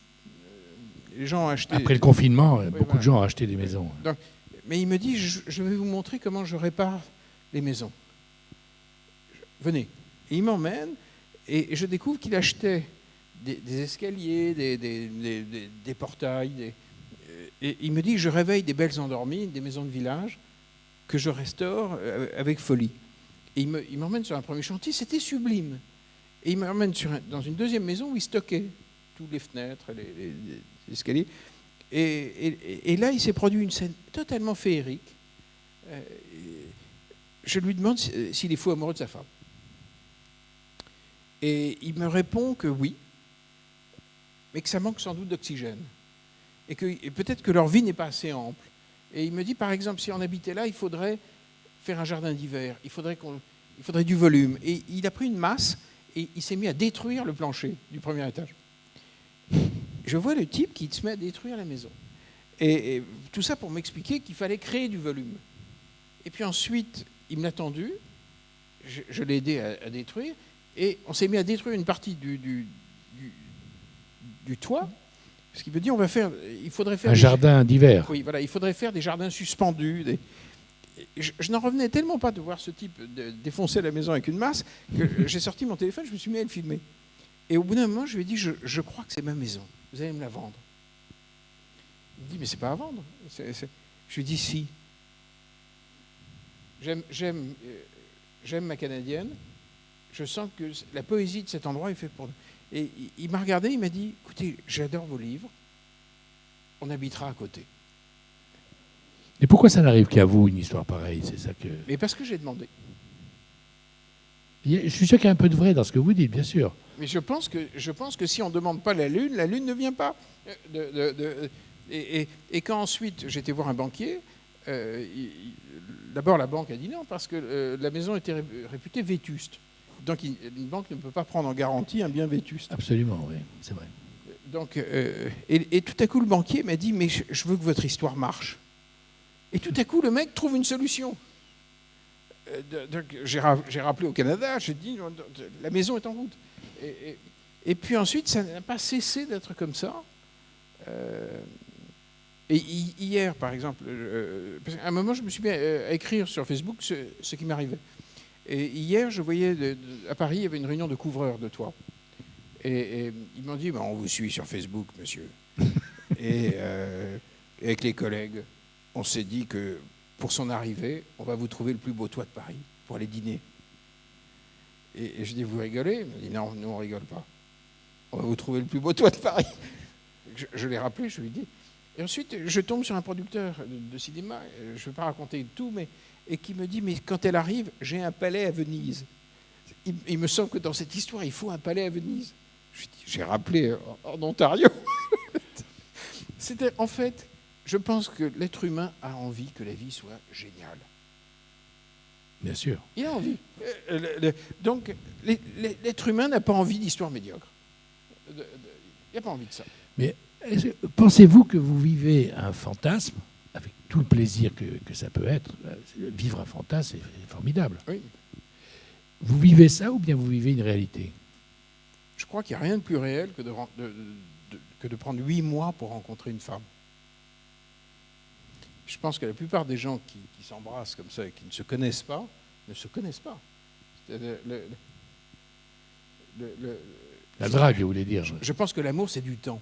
les gens ont acheté... Après le confinement, beaucoup de gens ont acheté des maisons. Donc, mais il me dit, je vais vous montrer comment je répare les maisons. Venez. Et il m'emmène et je découvre qu'il achetait des escaliers, des portails. Et il me dit, je réveille des belles endormies, des maisons de village, que je restaure avec folie. Et il m'emmène sur un premier chantier, c'était sublime. Et il m'emmène dans une deuxième maison où il stockait toutes les fenêtres, les escaliers. Et là, il s'est produit une scène totalement féerique. Je lui demande s'il est fou amoureux de sa femme. Et il me répond que oui, mais que ça manque sans doute d'oxygène. Et peut-être que leur vie n'est pas assez ample. Et il me dit, par exemple, si on habitait là, il faudrait faire un jardin d'hiver, il faudrait du volume. Et il a pris une masse et il s'est mis à détruire le plancher du premier étage. Je vois le type qui se met à détruire la maison. Et tout ça pour m'expliquer qu'il fallait créer du volume. Et puis ensuite, il me l'a tendu, je l'ai aidé à détruire, et on s'est mis à détruire une partie du toit, parce qu'il me dit, il faudrait faire... Un jardin d'hiver. Oui, voilà, il faudrait faire des jardins suspendus. Je n'en revenais tellement pas de voir ce type défoncer la maison avec une masse, que j'ai sorti mon téléphone, je me suis mis à le filmer. Et au bout d'un moment, je lui ai dit, je crois que c'est ma maison, vous allez me la vendre. Il me dit, mais c'est pas à vendre. Je lui ai dit, si. J'aime ma Canadienne, je sens que la poésie de cet endroit est faite pour nous. Et il m'a regardé, il m'a dit, écoutez, j'adore vos livres, on habitera à côté. Et pourquoi ça n'arrive qu'à vous, une histoire pareille? C'est ça que... Mais parce que j'ai demandé. Je suis sûr qu'il y a un peu de vrai dans ce que vous dites, bien sûr. Mais je pense que si on ne demande pas la Lune ne vient pas. Et quand ensuite j'étais voir un banquier, d'abord la banque a dit non, parce que la maison était réputée vétuste. Donc une banque ne peut pas prendre en garantie un bien vétuste. Absolument, oui, c'est vrai. Donc, et tout à coup, le banquier m'a dit, mais je veux que votre histoire marche. Et tout à coup, le mec trouve une solution. Donc, j'ai rappelé au Canada, j'ai dit, la maison est en route. Et puis ensuite, ça n'a pas cessé d'être comme ça. Et hier, par exemple, parce qu'à un moment, je me suis mis à écrire sur Facebook ce qui m'arrivait. Et hier, je voyais à Paris, il y avait une réunion de couvreurs de toits. Et ils m'ont dit, on vous suit sur Facebook, monsieur. Et avec les collègues, on s'est dit que pour son arrivée, on va vous trouver le plus beau toit de Paris pour aller dîner. Et je dis, vous rigolez? Il m'a dit, non, nous, on ne rigole pas. On va vous trouver le plus beau toit de Paris. Je l'ai rappelé, je lui ai dit. Et ensuite, je tombe sur un producteur de cinéma, je ne vais pas raconter tout, et qui me dit, mais quand elle arrive, j'ai un palais à Venise. Il me semble que dans cette histoire, il faut un palais à Venise. J'ai rappelé en Ontario. En fait, je pense que l'être humain a envie que la vie soit géniale. Bien sûr. Il a envie. Donc, l'être humain n'a pas envie d'histoire médiocre. Il n'a pas envie de ça. Mais pensez-vous que vous vivez un fantasme, avec tout le plaisir que ça peut être? Vivre un fantasme, c'est formidable. Oui. Vous vivez ça ou bien vous vivez une réalité? Je crois qu'il n'y a rien de plus réel que de prendre 8 mois pour rencontrer une femme. Je pense que la plupart des gens qui s'embrassent comme ça et qui ne se connaissent pas, ne se connaissent pas. La drague, vous voulez dire? Je pense que l'amour, c'est du temps.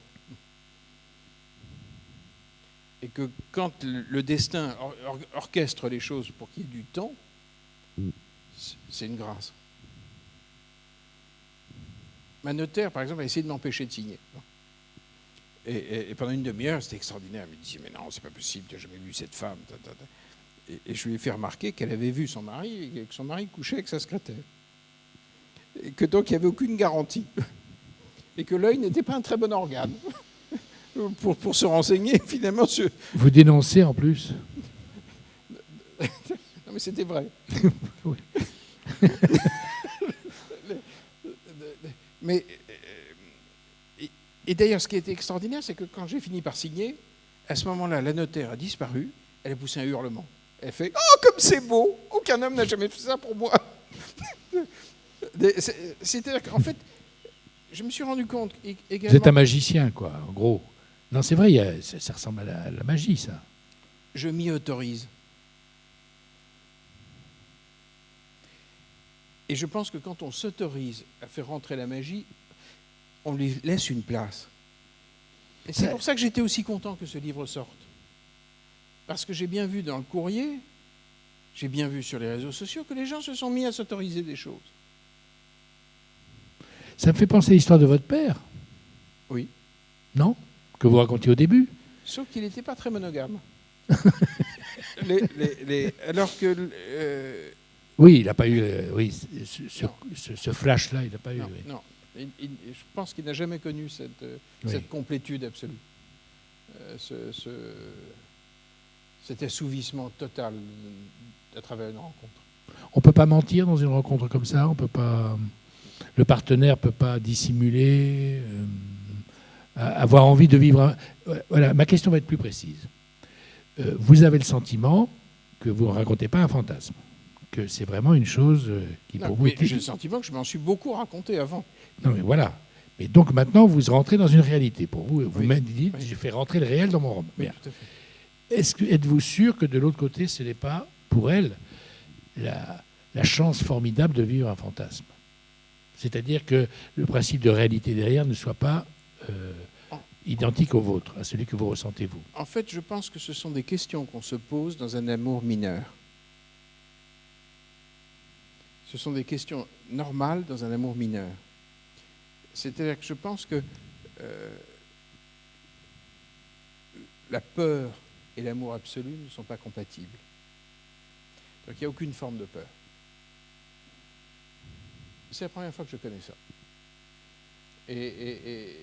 Et que quand le destin orchestre les choses pour qu'il y ait du temps, c'est une grâce. Ma notaire, par exemple, a essayé de m'empêcher de signer. Et pendant une demi-heure, c'était extraordinaire. Elle me disait, mais non, c'est pas possible, tu n'as jamais vu cette femme. Et je lui ai fait remarquer qu'elle avait vu son mari, et que son mari couchait avec sa secrétaire. Et que donc, il n'y avait aucune garantie. Et que l'œil n'était pas un très bon organe. Pour se renseigner, finalement. Vous dénoncez en plus? Non, mais c'était vrai. Oui. Mais, et d'ailleurs, ce qui était extraordinaire, c'est que quand j'ai fini par signer, à ce moment-là, la notaire a disparu, elle a poussé un hurlement. Elle fait « Oh, comme c'est beau! Aucun homme n'a jamais fait ça pour moi !» C'est-à-dire qu'en fait, je me suis rendu compte également... Vous êtes un magicien, quoi, en gros. Non, c'est vrai, ça ressemble à la magie, ça. Je m'y autorise. Et je pense que quand on s'autorise à faire rentrer la magie, on lui laisse une place. Et c'est pour ça que j'étais aussi content que ce livre sorte. Parce que j'ai bien vu dans le courrier, j'ai bien vu sur les réseaux sociaux que les gens se sont mis à s'autoriser des choses. Ça me fait penser à l'histoire de votre père. Oui. Non? Que vous racontiez au début. Sauf qu'il n'était pas très monogame. Alors que... Oui, il n'a pas eu... oui, ce flash-là, il n'a pas eu... Non, oui. non. Je pense qu'il n'a jamais connu cette complétude absolue. Cet assouvissement total à travers une rencontre. On ne peut pas mentir dans une rencontre comme ça. On peut pas... Le partenaire ne peut pas dissimuler, avoir envie de vivre... Voilà, ma question va être plus précise. Vous avez le sentiment que vous ne racontez pas un fantasme, que c'est vraiment une chose qui pour vous... J'ai le sentiment que je m'en suis beaucoup raconté avant. Non, mais voilà. Mais donc maintenant, vous rentrez dans une réalité. Pour vous, vous-même dites, oui. j'ai fait rentrer le réel dans mon roman. Oui, Bien. tout à fait. Êtes-vous sûr que de l'autre côté, ce n'est pas, pour elle, la chance formidable de vivre un fantasme? C'est-à-dire que le principe de réalité derrière ne soit pas identique au vôtre, à celui que vous ressentez vous. En fait, je pense que ce sont des questions qu'on se pose dans un amour mineur. Ce sont des questions normales dans un amour mineur. C'est-à-dire que je pense que la peur et l'amour absolu ne sont pas compatibles. Donc il n'y a aucune forme de peur. C'est la première fois que je connais ça. Et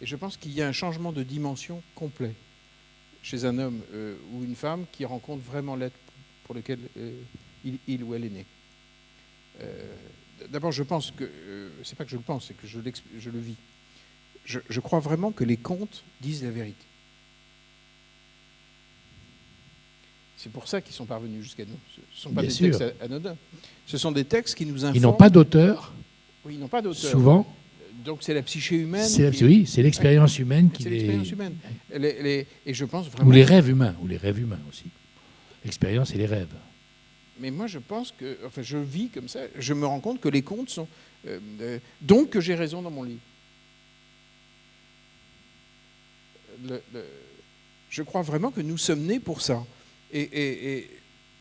je pense qu'il y a un changement de dimension complet chez un homme ou une femme qui rencontre vraiment l'être pour lequel il ou elle est né. D'abord, je pense que, c'est pas que je le pense, c'est que je le vis. je crois vraiment que les contes disent la vérité. C'est pour ça qu'ils sont parvenus jusqu'à nous. Ce ne sont pas des textes anodins. Ce sont des textes qui nous informent. Ils n'ont pas d'auteur. Oui, ils n'ont pas d'auteur. Souvent. Donc c'est la psyché humaine. Oui, c'est l'expérience humaine qui les... les... l'expérience humaine. Et je pense vraiment... Ou les rêves humains aussi. L'expérience et les rêves. Mais moi, je pense que... Enfin, je vis comme ça. Je me rends compte que les contes sont... donc que j'ai raison dans mon livre. Je crois vraiment que nous sommes nés pour ça. Et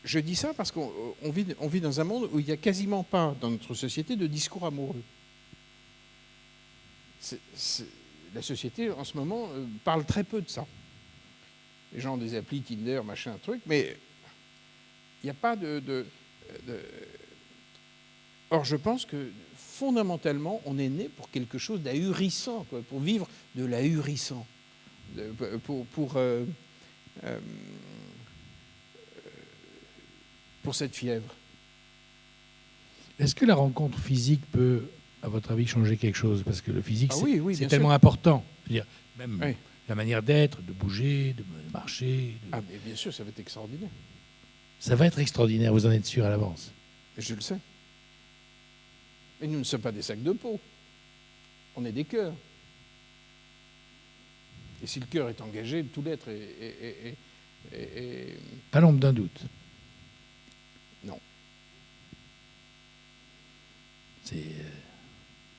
je dis ça parce qu'on vit dans un monde où il n'y a quasiment pas, dans notre société, de discours amoureux. La société, en ce moment, parle très peu de ça. Les gens ont des applis Tinder, machin, truc, mais il n'y a pas de... Or, je pense que, fondamentalement, on est né pour quelque chose d'ahurissant, quoi, pour vivre de l'ahurissant, pour cette fièvre. Est-ce que la rencontre physique peut, à votre avis, changer quelque chose? Parce que le physique, c'est tellement important. C'est-à-dire, même la manière d'être, de bouger, de marcher. Ah, mais bien sûr, ça va être extraordinaire. Ça va être extraordinaire, vous en êtes sûr à l'avance? Je le sais. Mais nous ne sommes pas des sacs de peau. On est des cœurs. Et si le cœur est engagé, tout l'être est... Pas l'ombre d'un doute. Non.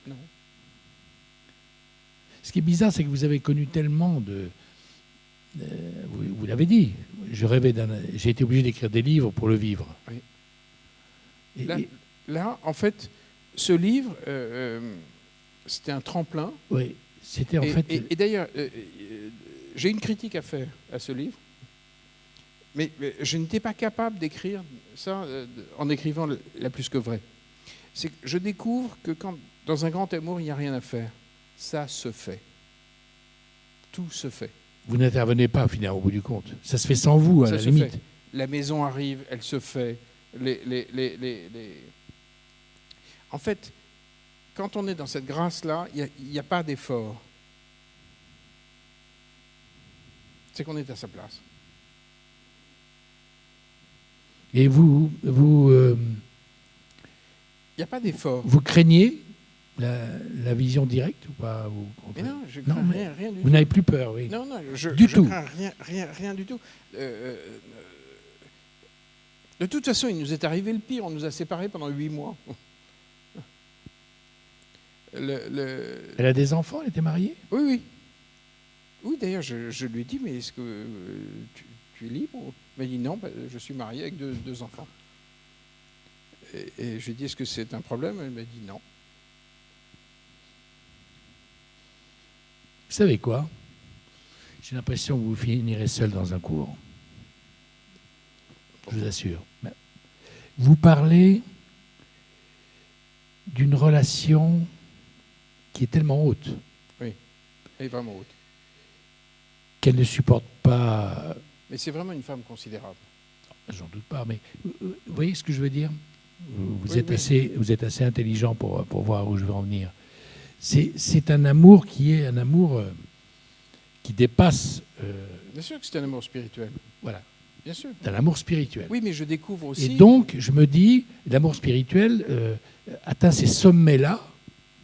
Non. Ce qui est bizarre, c'est que vous avez connu tellement de... vous l'avez dit, j'ai été obligé d'écrire des livres pour le vivre. Oui. Là, en fait, ce livre, c'était un tremplin. Oui, c'était en fait... Et d'ailleurs, j'ai une critique à faire à ce livre, mais je n'étais pas capable d'écrire ça en écrivant La plus que vraie. C'est que je découvre que quand, dans un grand amour, il n'y a rien à faire. Ça se fait. Tout se fait. Vous n'intervenez pas, finalement, au bout du compte. Ça se fait sans vous, à la limite. Fait. La maison arrive, elle se fait. En fait, quand on est dans cette grâce-là, il n'y a pas d'effort. C'est qu'on est à sa place. Et vous il n'y a pas d'effort. Vous craignez la vision directe ou pas? Mais non, je crains rien du tout. Vous n'avez plus peur, oui. Non, je crains rien du tout. De toute façon, il nous est arrivé le pire. On nous a séparés pendant 8 mois. Elle a des enfants? Elle était mariée? Oui. Oui, d'ailleurs, je lui ai dit, mais est-ce que tu es libre? Il m'a dit non, je suis marié avec deux enfants. Et je lui ai dit, est-ce que c'est un problème? Elle m'a dit non. Vous savez quoi? J'ai l'impression que vous finirez seul dans un cours. Je vous assure. Vous parlez d'une relation qui est tellement haute. Oui, elle est vraiment haute. Qu'elle ne supporte pas... Mais c'est vraiment une femme considérable. J'en doute pas, mais vous voyez ce que je veux dire? Vous êtes assez intelligent pour voir où je veux en venir. C'est un amour qui est un amour qui dépasse... Bien sûr que c'est un amour spirituel. Voilà. Bien sûr. C'est un amour spirituel. Oui, mais je découvre aussi... Et donc, je me dis, l'amour spirituel atteint ces sommets-là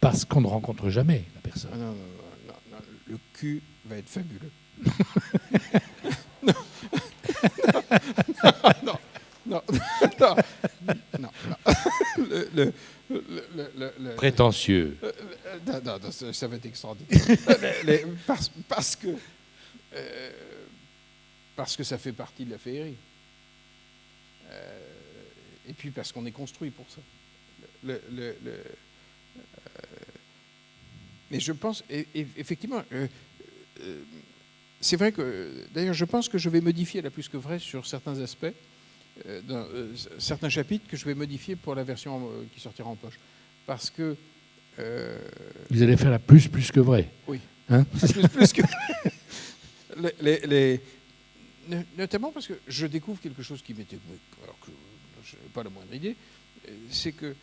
parce qu'on ne rencontre jamais la personne. Non, le cul va être fabuleux. Non. Prétentieux. Non, ça va être extraordinaire. Parce que ça fait partie de la féerie. Et puis parce qu'on est construit pour ça. Mais je pense, effectivement, c'est vrai que, d'ailleurs, je pense que je vais modifier La plus que vraie sur certains aspects, dans certains chapitres que je vais modifier pour la version qui sortira en poche. Parce que... Vous allez faire la plus que vraie. Oui. Hein? Plus que... Notamment parce que je découvre quelque chose qui m'était... Alors que je n'avais pas la moindre idée, c'est que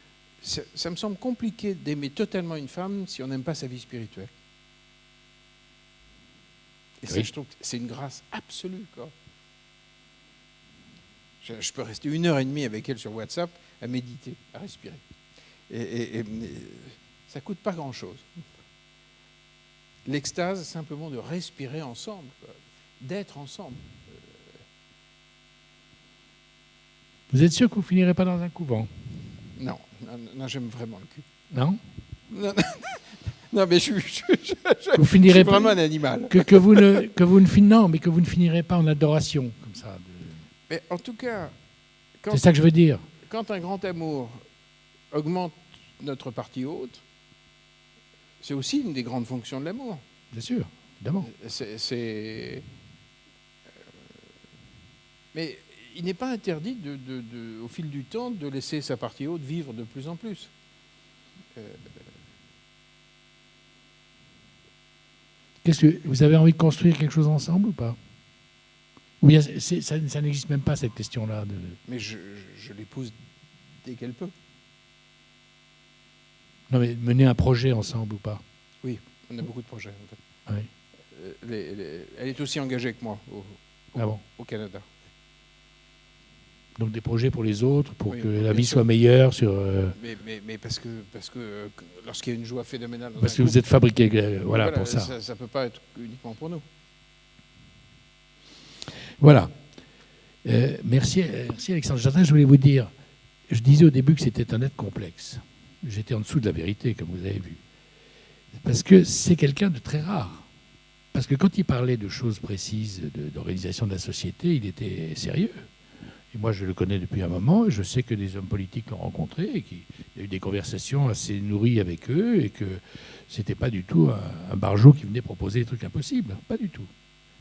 ça me semble compliqué d'aimer totalement une femme si on n'aime pas sa vie spirituelle. Et ça, Oui. je trouve que c'est une grâce absolue, quoi. Je peux rester 1h30 avec elle sur WhatsApp à méditer, à respirer. Et ça ne coûte pas grand-chose. L'extase, simplement de respirer ensemble, quoi, d'être ensemble. Vous êtes sûr que vous finirez pas dans un couvent? Non, non, j'aime vraiment le cul. Non? Non, non, mais je Vous suis finirez vraiment pas un animal. que vous ne finirez pas en adoration comme ça. Mais en tout cas, C'est ça que je veux dire. quand un grand amour augmente notre partie haute, c'est aussi une des grandes fonctions de l'amour. Bien sûr, évidemment. Mais il n'est pas interdit, au fil du temps, de laisser sa partie haute vivre de plus en plus. Qu'est-ce que vous avez envie de construire quelque chose ensemble ou pas? Ou bien ça n'existe même pas cette question-là de... Mais je l'épouse dès qu'elle peut. Non, mais mener un projet ensemble ou pas? Oui, on a beaucoup de projets, en fait. Oui. Elle est aussi engagée que moi au Canada. Donc des projets pour les autres, pour Oui, que bien la vie sûr. soit meilleure sur... Mais parce que lorsqu'il y a une joie phénoménale dans parce un que vous couple, êtes fabriqué voilà, pour ça. Ça ne peut pas être uniquement pour nous. Voilà. Merci Alexandre Jardin. Je voulais vous dire, je disais au début que c'était un être complexe. J'étais en dessous de la vérité, comme vous avez vu. Parce que c'est quelqu'un de très rare. Parce que quand il parlait de choses précises, d'organisation de la société, il était sérieux. Et moi, je le connais depuis un moment, et je sais que des hommes politiques l'ont rencontré, et qu'il y a eu des conversations assez nourries avec eux, et que c'était pas du tout un barjot qui venait proposer des trucs impossibles. Pas du tout.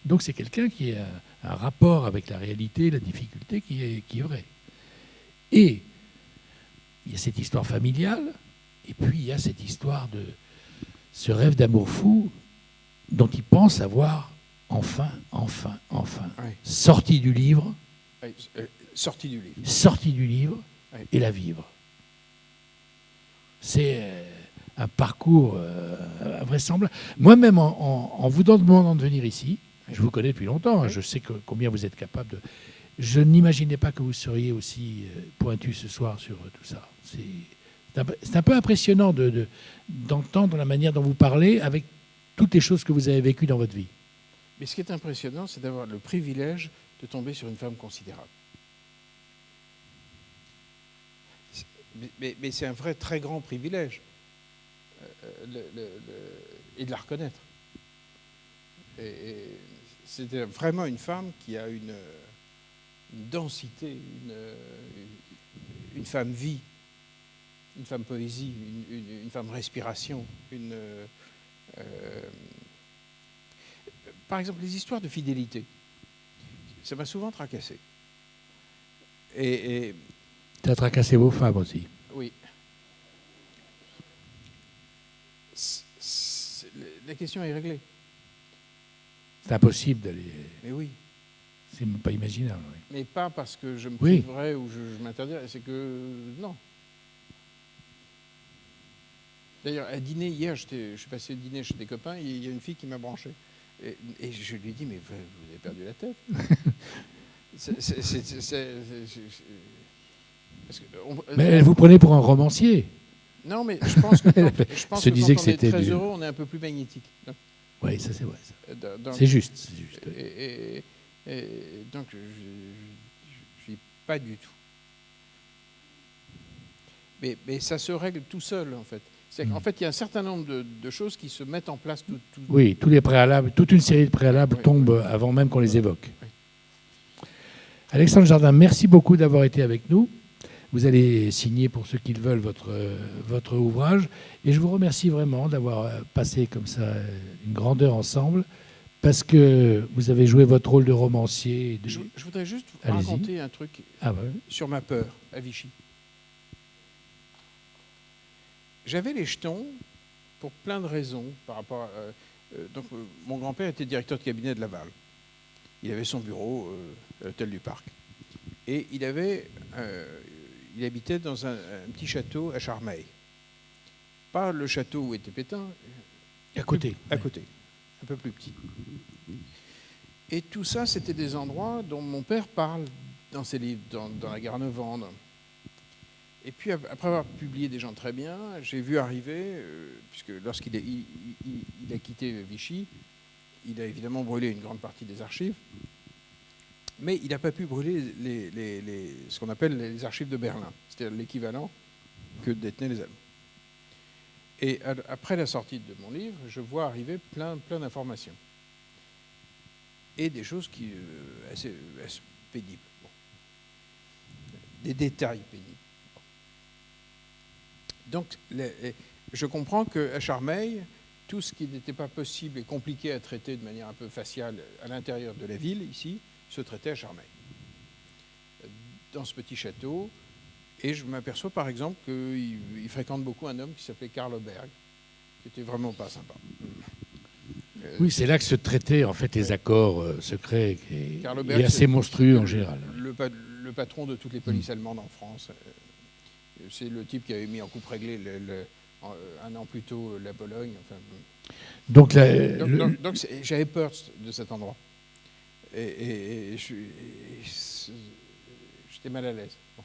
Donc c'est quelqu'un qui a un rapport avec la réalité, la difficulté qui est vrai. Et il y a cette histoire familiale, et puis il y a cette histoire de ce rêve d'amour fou dont il pense avoir enfin, Oui. sorti du livre, Sortie du livre. Oui. et la vivre. C'est un parcours invraisemblable. Moi-même, en vous demandant de venir ici, je vous connais depuis longtemps, Oui. Je sais combien vous êtes capable de... Je n'imaginais pas que vous seriez aussi pointu ce soir sur tout ça. C'est un peu impressionnant d'entendre la manière dont vous parlez avec toutes les choses que vous avez vécues dans votre vie. Mais ce qui est impressionnant, c'est d'avoir le privilège de tomber sur une femme considérable. Mais c'est un vrai très grand privilège et de la reconnaître. Et c'est vraiment une femme qui a une densité, une femme vie, une femme poésie, une femme respiration. Par exemple, les histoires de fidélité, ça m'a souvent tracassé. Et Tu as tracassé vos femmes aussi. oui. La question est réglée. C'est impossible d'aller... Mais oui. C'est même pas imaginable. Oui. Mais pas parce que je me Oui. priverais ou je m'interdirais, c'est que non. D'ailleurs, à dîner, hier, je suis passé dîner chez des copains, et il y a une fille qui m'a branché. Et je lui ai dit, mais vous avez perdu la tête. Mais vous prenez pour un romancier. Non, mais je pense que quand Se disait que on est c'était très du- heureux, on est un peu plus magnétique. Oui, ça c'est vrai. Donc, C'est juste. Oui. et donc, je ne suis pas du tout. Mais ça se règle tout seul, en fait. En fait, il y a un certain nombre de choses qui se mettent en place. Oui, tous les préalables, toute une série de préalables Oui. tombent avant même qu'on les évoque. Oui. Alexandre Jardin, merci beaucoup d'avoir été avec nous. Vous allez signer, pour ceux qui le veulent, votre ouvrage. Et je vous remercie vraiment d'avoir passé comme ça une grande heure ensemble, parce que vous avez joué votre rôle de romancier. Je voudrais juste vous Allez-y. raconter un truc Ah ouais. sur ma peur à Vichy. J'avais les jetons pour plein de raisons par rapport à... donc, mon grand-père était directeur de cabinet de Laval. Il avait son bureau à l'hôtel du Parc. Et il habitait dans un petit château à Charmeil. Pas le château où était Pétain, À côté. à côté. un peu plus petit. Et tout ça, c'était des endroits dont mon père parle dans ses livres, dans La Garnevende. Et puis, après avoir publié des gens très bien, j'ai vu arriver, puisque lorsqu'il a quitté Vichy, il a évidemment brûlé une grande partie des archives, mais il n'a pas pu brûler ce qu'on appelle les archives de Berlin, c'est-à-dire l'équivalent que détenaient les Allemands. Et après la sortie de mon livre, je vois arriver plein d'informations. Et des choses qui assez pénibles. Bon. Des détails pénibles. Donc, je comprends qu'à Charmeil, tout ce qui n'était pas possible et compliqué à traiter de manière un peu faciale à l'intérieur de la ville, ici, se traitait à Charmeil. Dans ce petit château. Et je m'aperçois, par exemple, qu'il fréquente beaucoup un homme qui s'appelait Karl Oberg, qui était vraiment pas sympa. Oui, c'est là que se traitaient en fait les accords secrets, qui Oberg, est assez monstrueux en général. Le patron de toutes les polices allemandes en France. C'est le type qui avait mis en coupe réglée un an plus tôt la Pologne. Enfin, donc j'avais peur de cet endroit. Et j'étais mal à l'aise. Bon.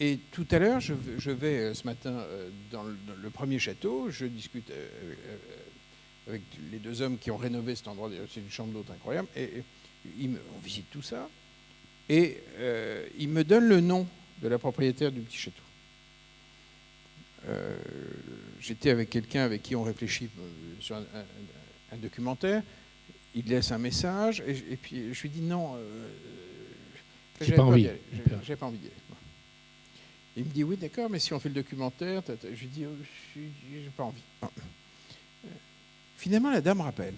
Et tout à l'heure, je vais ce matin dans le premier château, je discute avec les deux hommes qui ont rénové cet endroit, c'est une chambre d'hôte incroyable, et on visite tout ça, et ils me donnent le nom de la propriétaire du petit château. J'étais avec quelqu'un avec qui on réfléchit sur un documentaire, il laisse un message, et puis je lui dis non, j'ai pas envie. J'ai pas envie d'y aller. Il me dit oui, d'accord, mais si on fait le documentaire, je lui dis j'ai pas envie. Non. Finalement, la dame rappelle.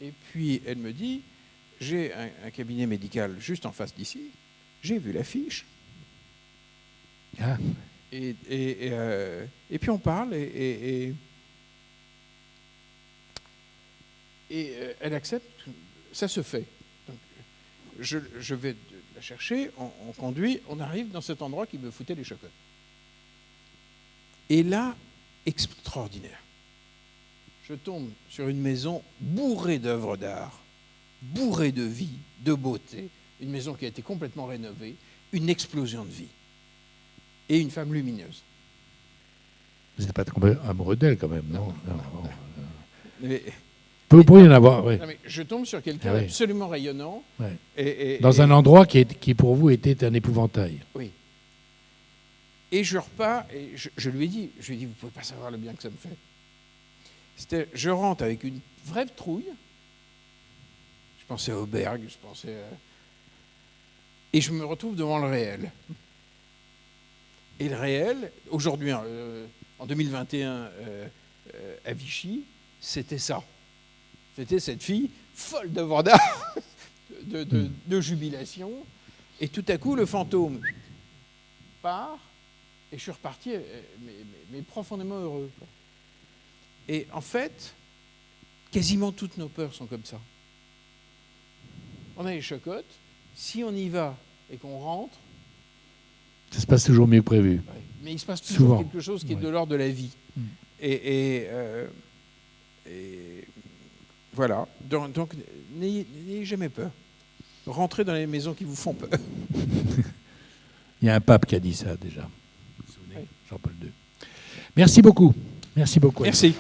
Et puis elle me dit j'ai un cabinet médical juste en face d'ici, j'ai vu l'affiche. Ah. Et puis on parle et elle accepte, ça se fait. Donc, je vais la chercher, on conduit, on arrive dans cet endroit qui me foutait les chocottes. Et là, extraordinaire. Je tombe sur une maison bourrée d'œuvres d'art, bourrée de vie, de beauté, une maison qui a été complètement rénovée, une explosion de vie. Et une femme lumineuse. Vous n'êtes pas tombé amoureux d'elle quand même, non, Mais, vous pourriez en avoir, oui. Non, mais je tombe sur quelqu'un absolument rayonnant. Ouais. Dans un endroit qui pour vous était un épouvantail. Oui. Et je repars, et je lui ai dit, vous ne pouvez pas savoir le bien que ça me fait. Je rentre avec une vraie trouille. Je pensais à Auberg, et je me retrouve devant le réel. Et le réel, aujourd'hui, en 2021, à Vichy, c'était ça. C'était cette fille folle d'œuvres d'art, de jubilation. Et tout à coup, le fantôme part, et je suis reparti, mais profondément heureux. Et en fait, quasiment toutes nos peurs sont comme ça. On a les chocottes. Si on y va et qu'on rentre, ça se passe toujours mieux que prévu. Mais il se passe toujours souvent quelque chose qui est de l'ordre de la vie. Et voilà. Donc n'ayez jamais peur. Rentrez dans les maisons qui vous font peur. Il y a un pape qui a dit ça déjà. Vous vous souvenez, Jean-Paul II. Merci beaucoup. Merci beaucoup. Merci.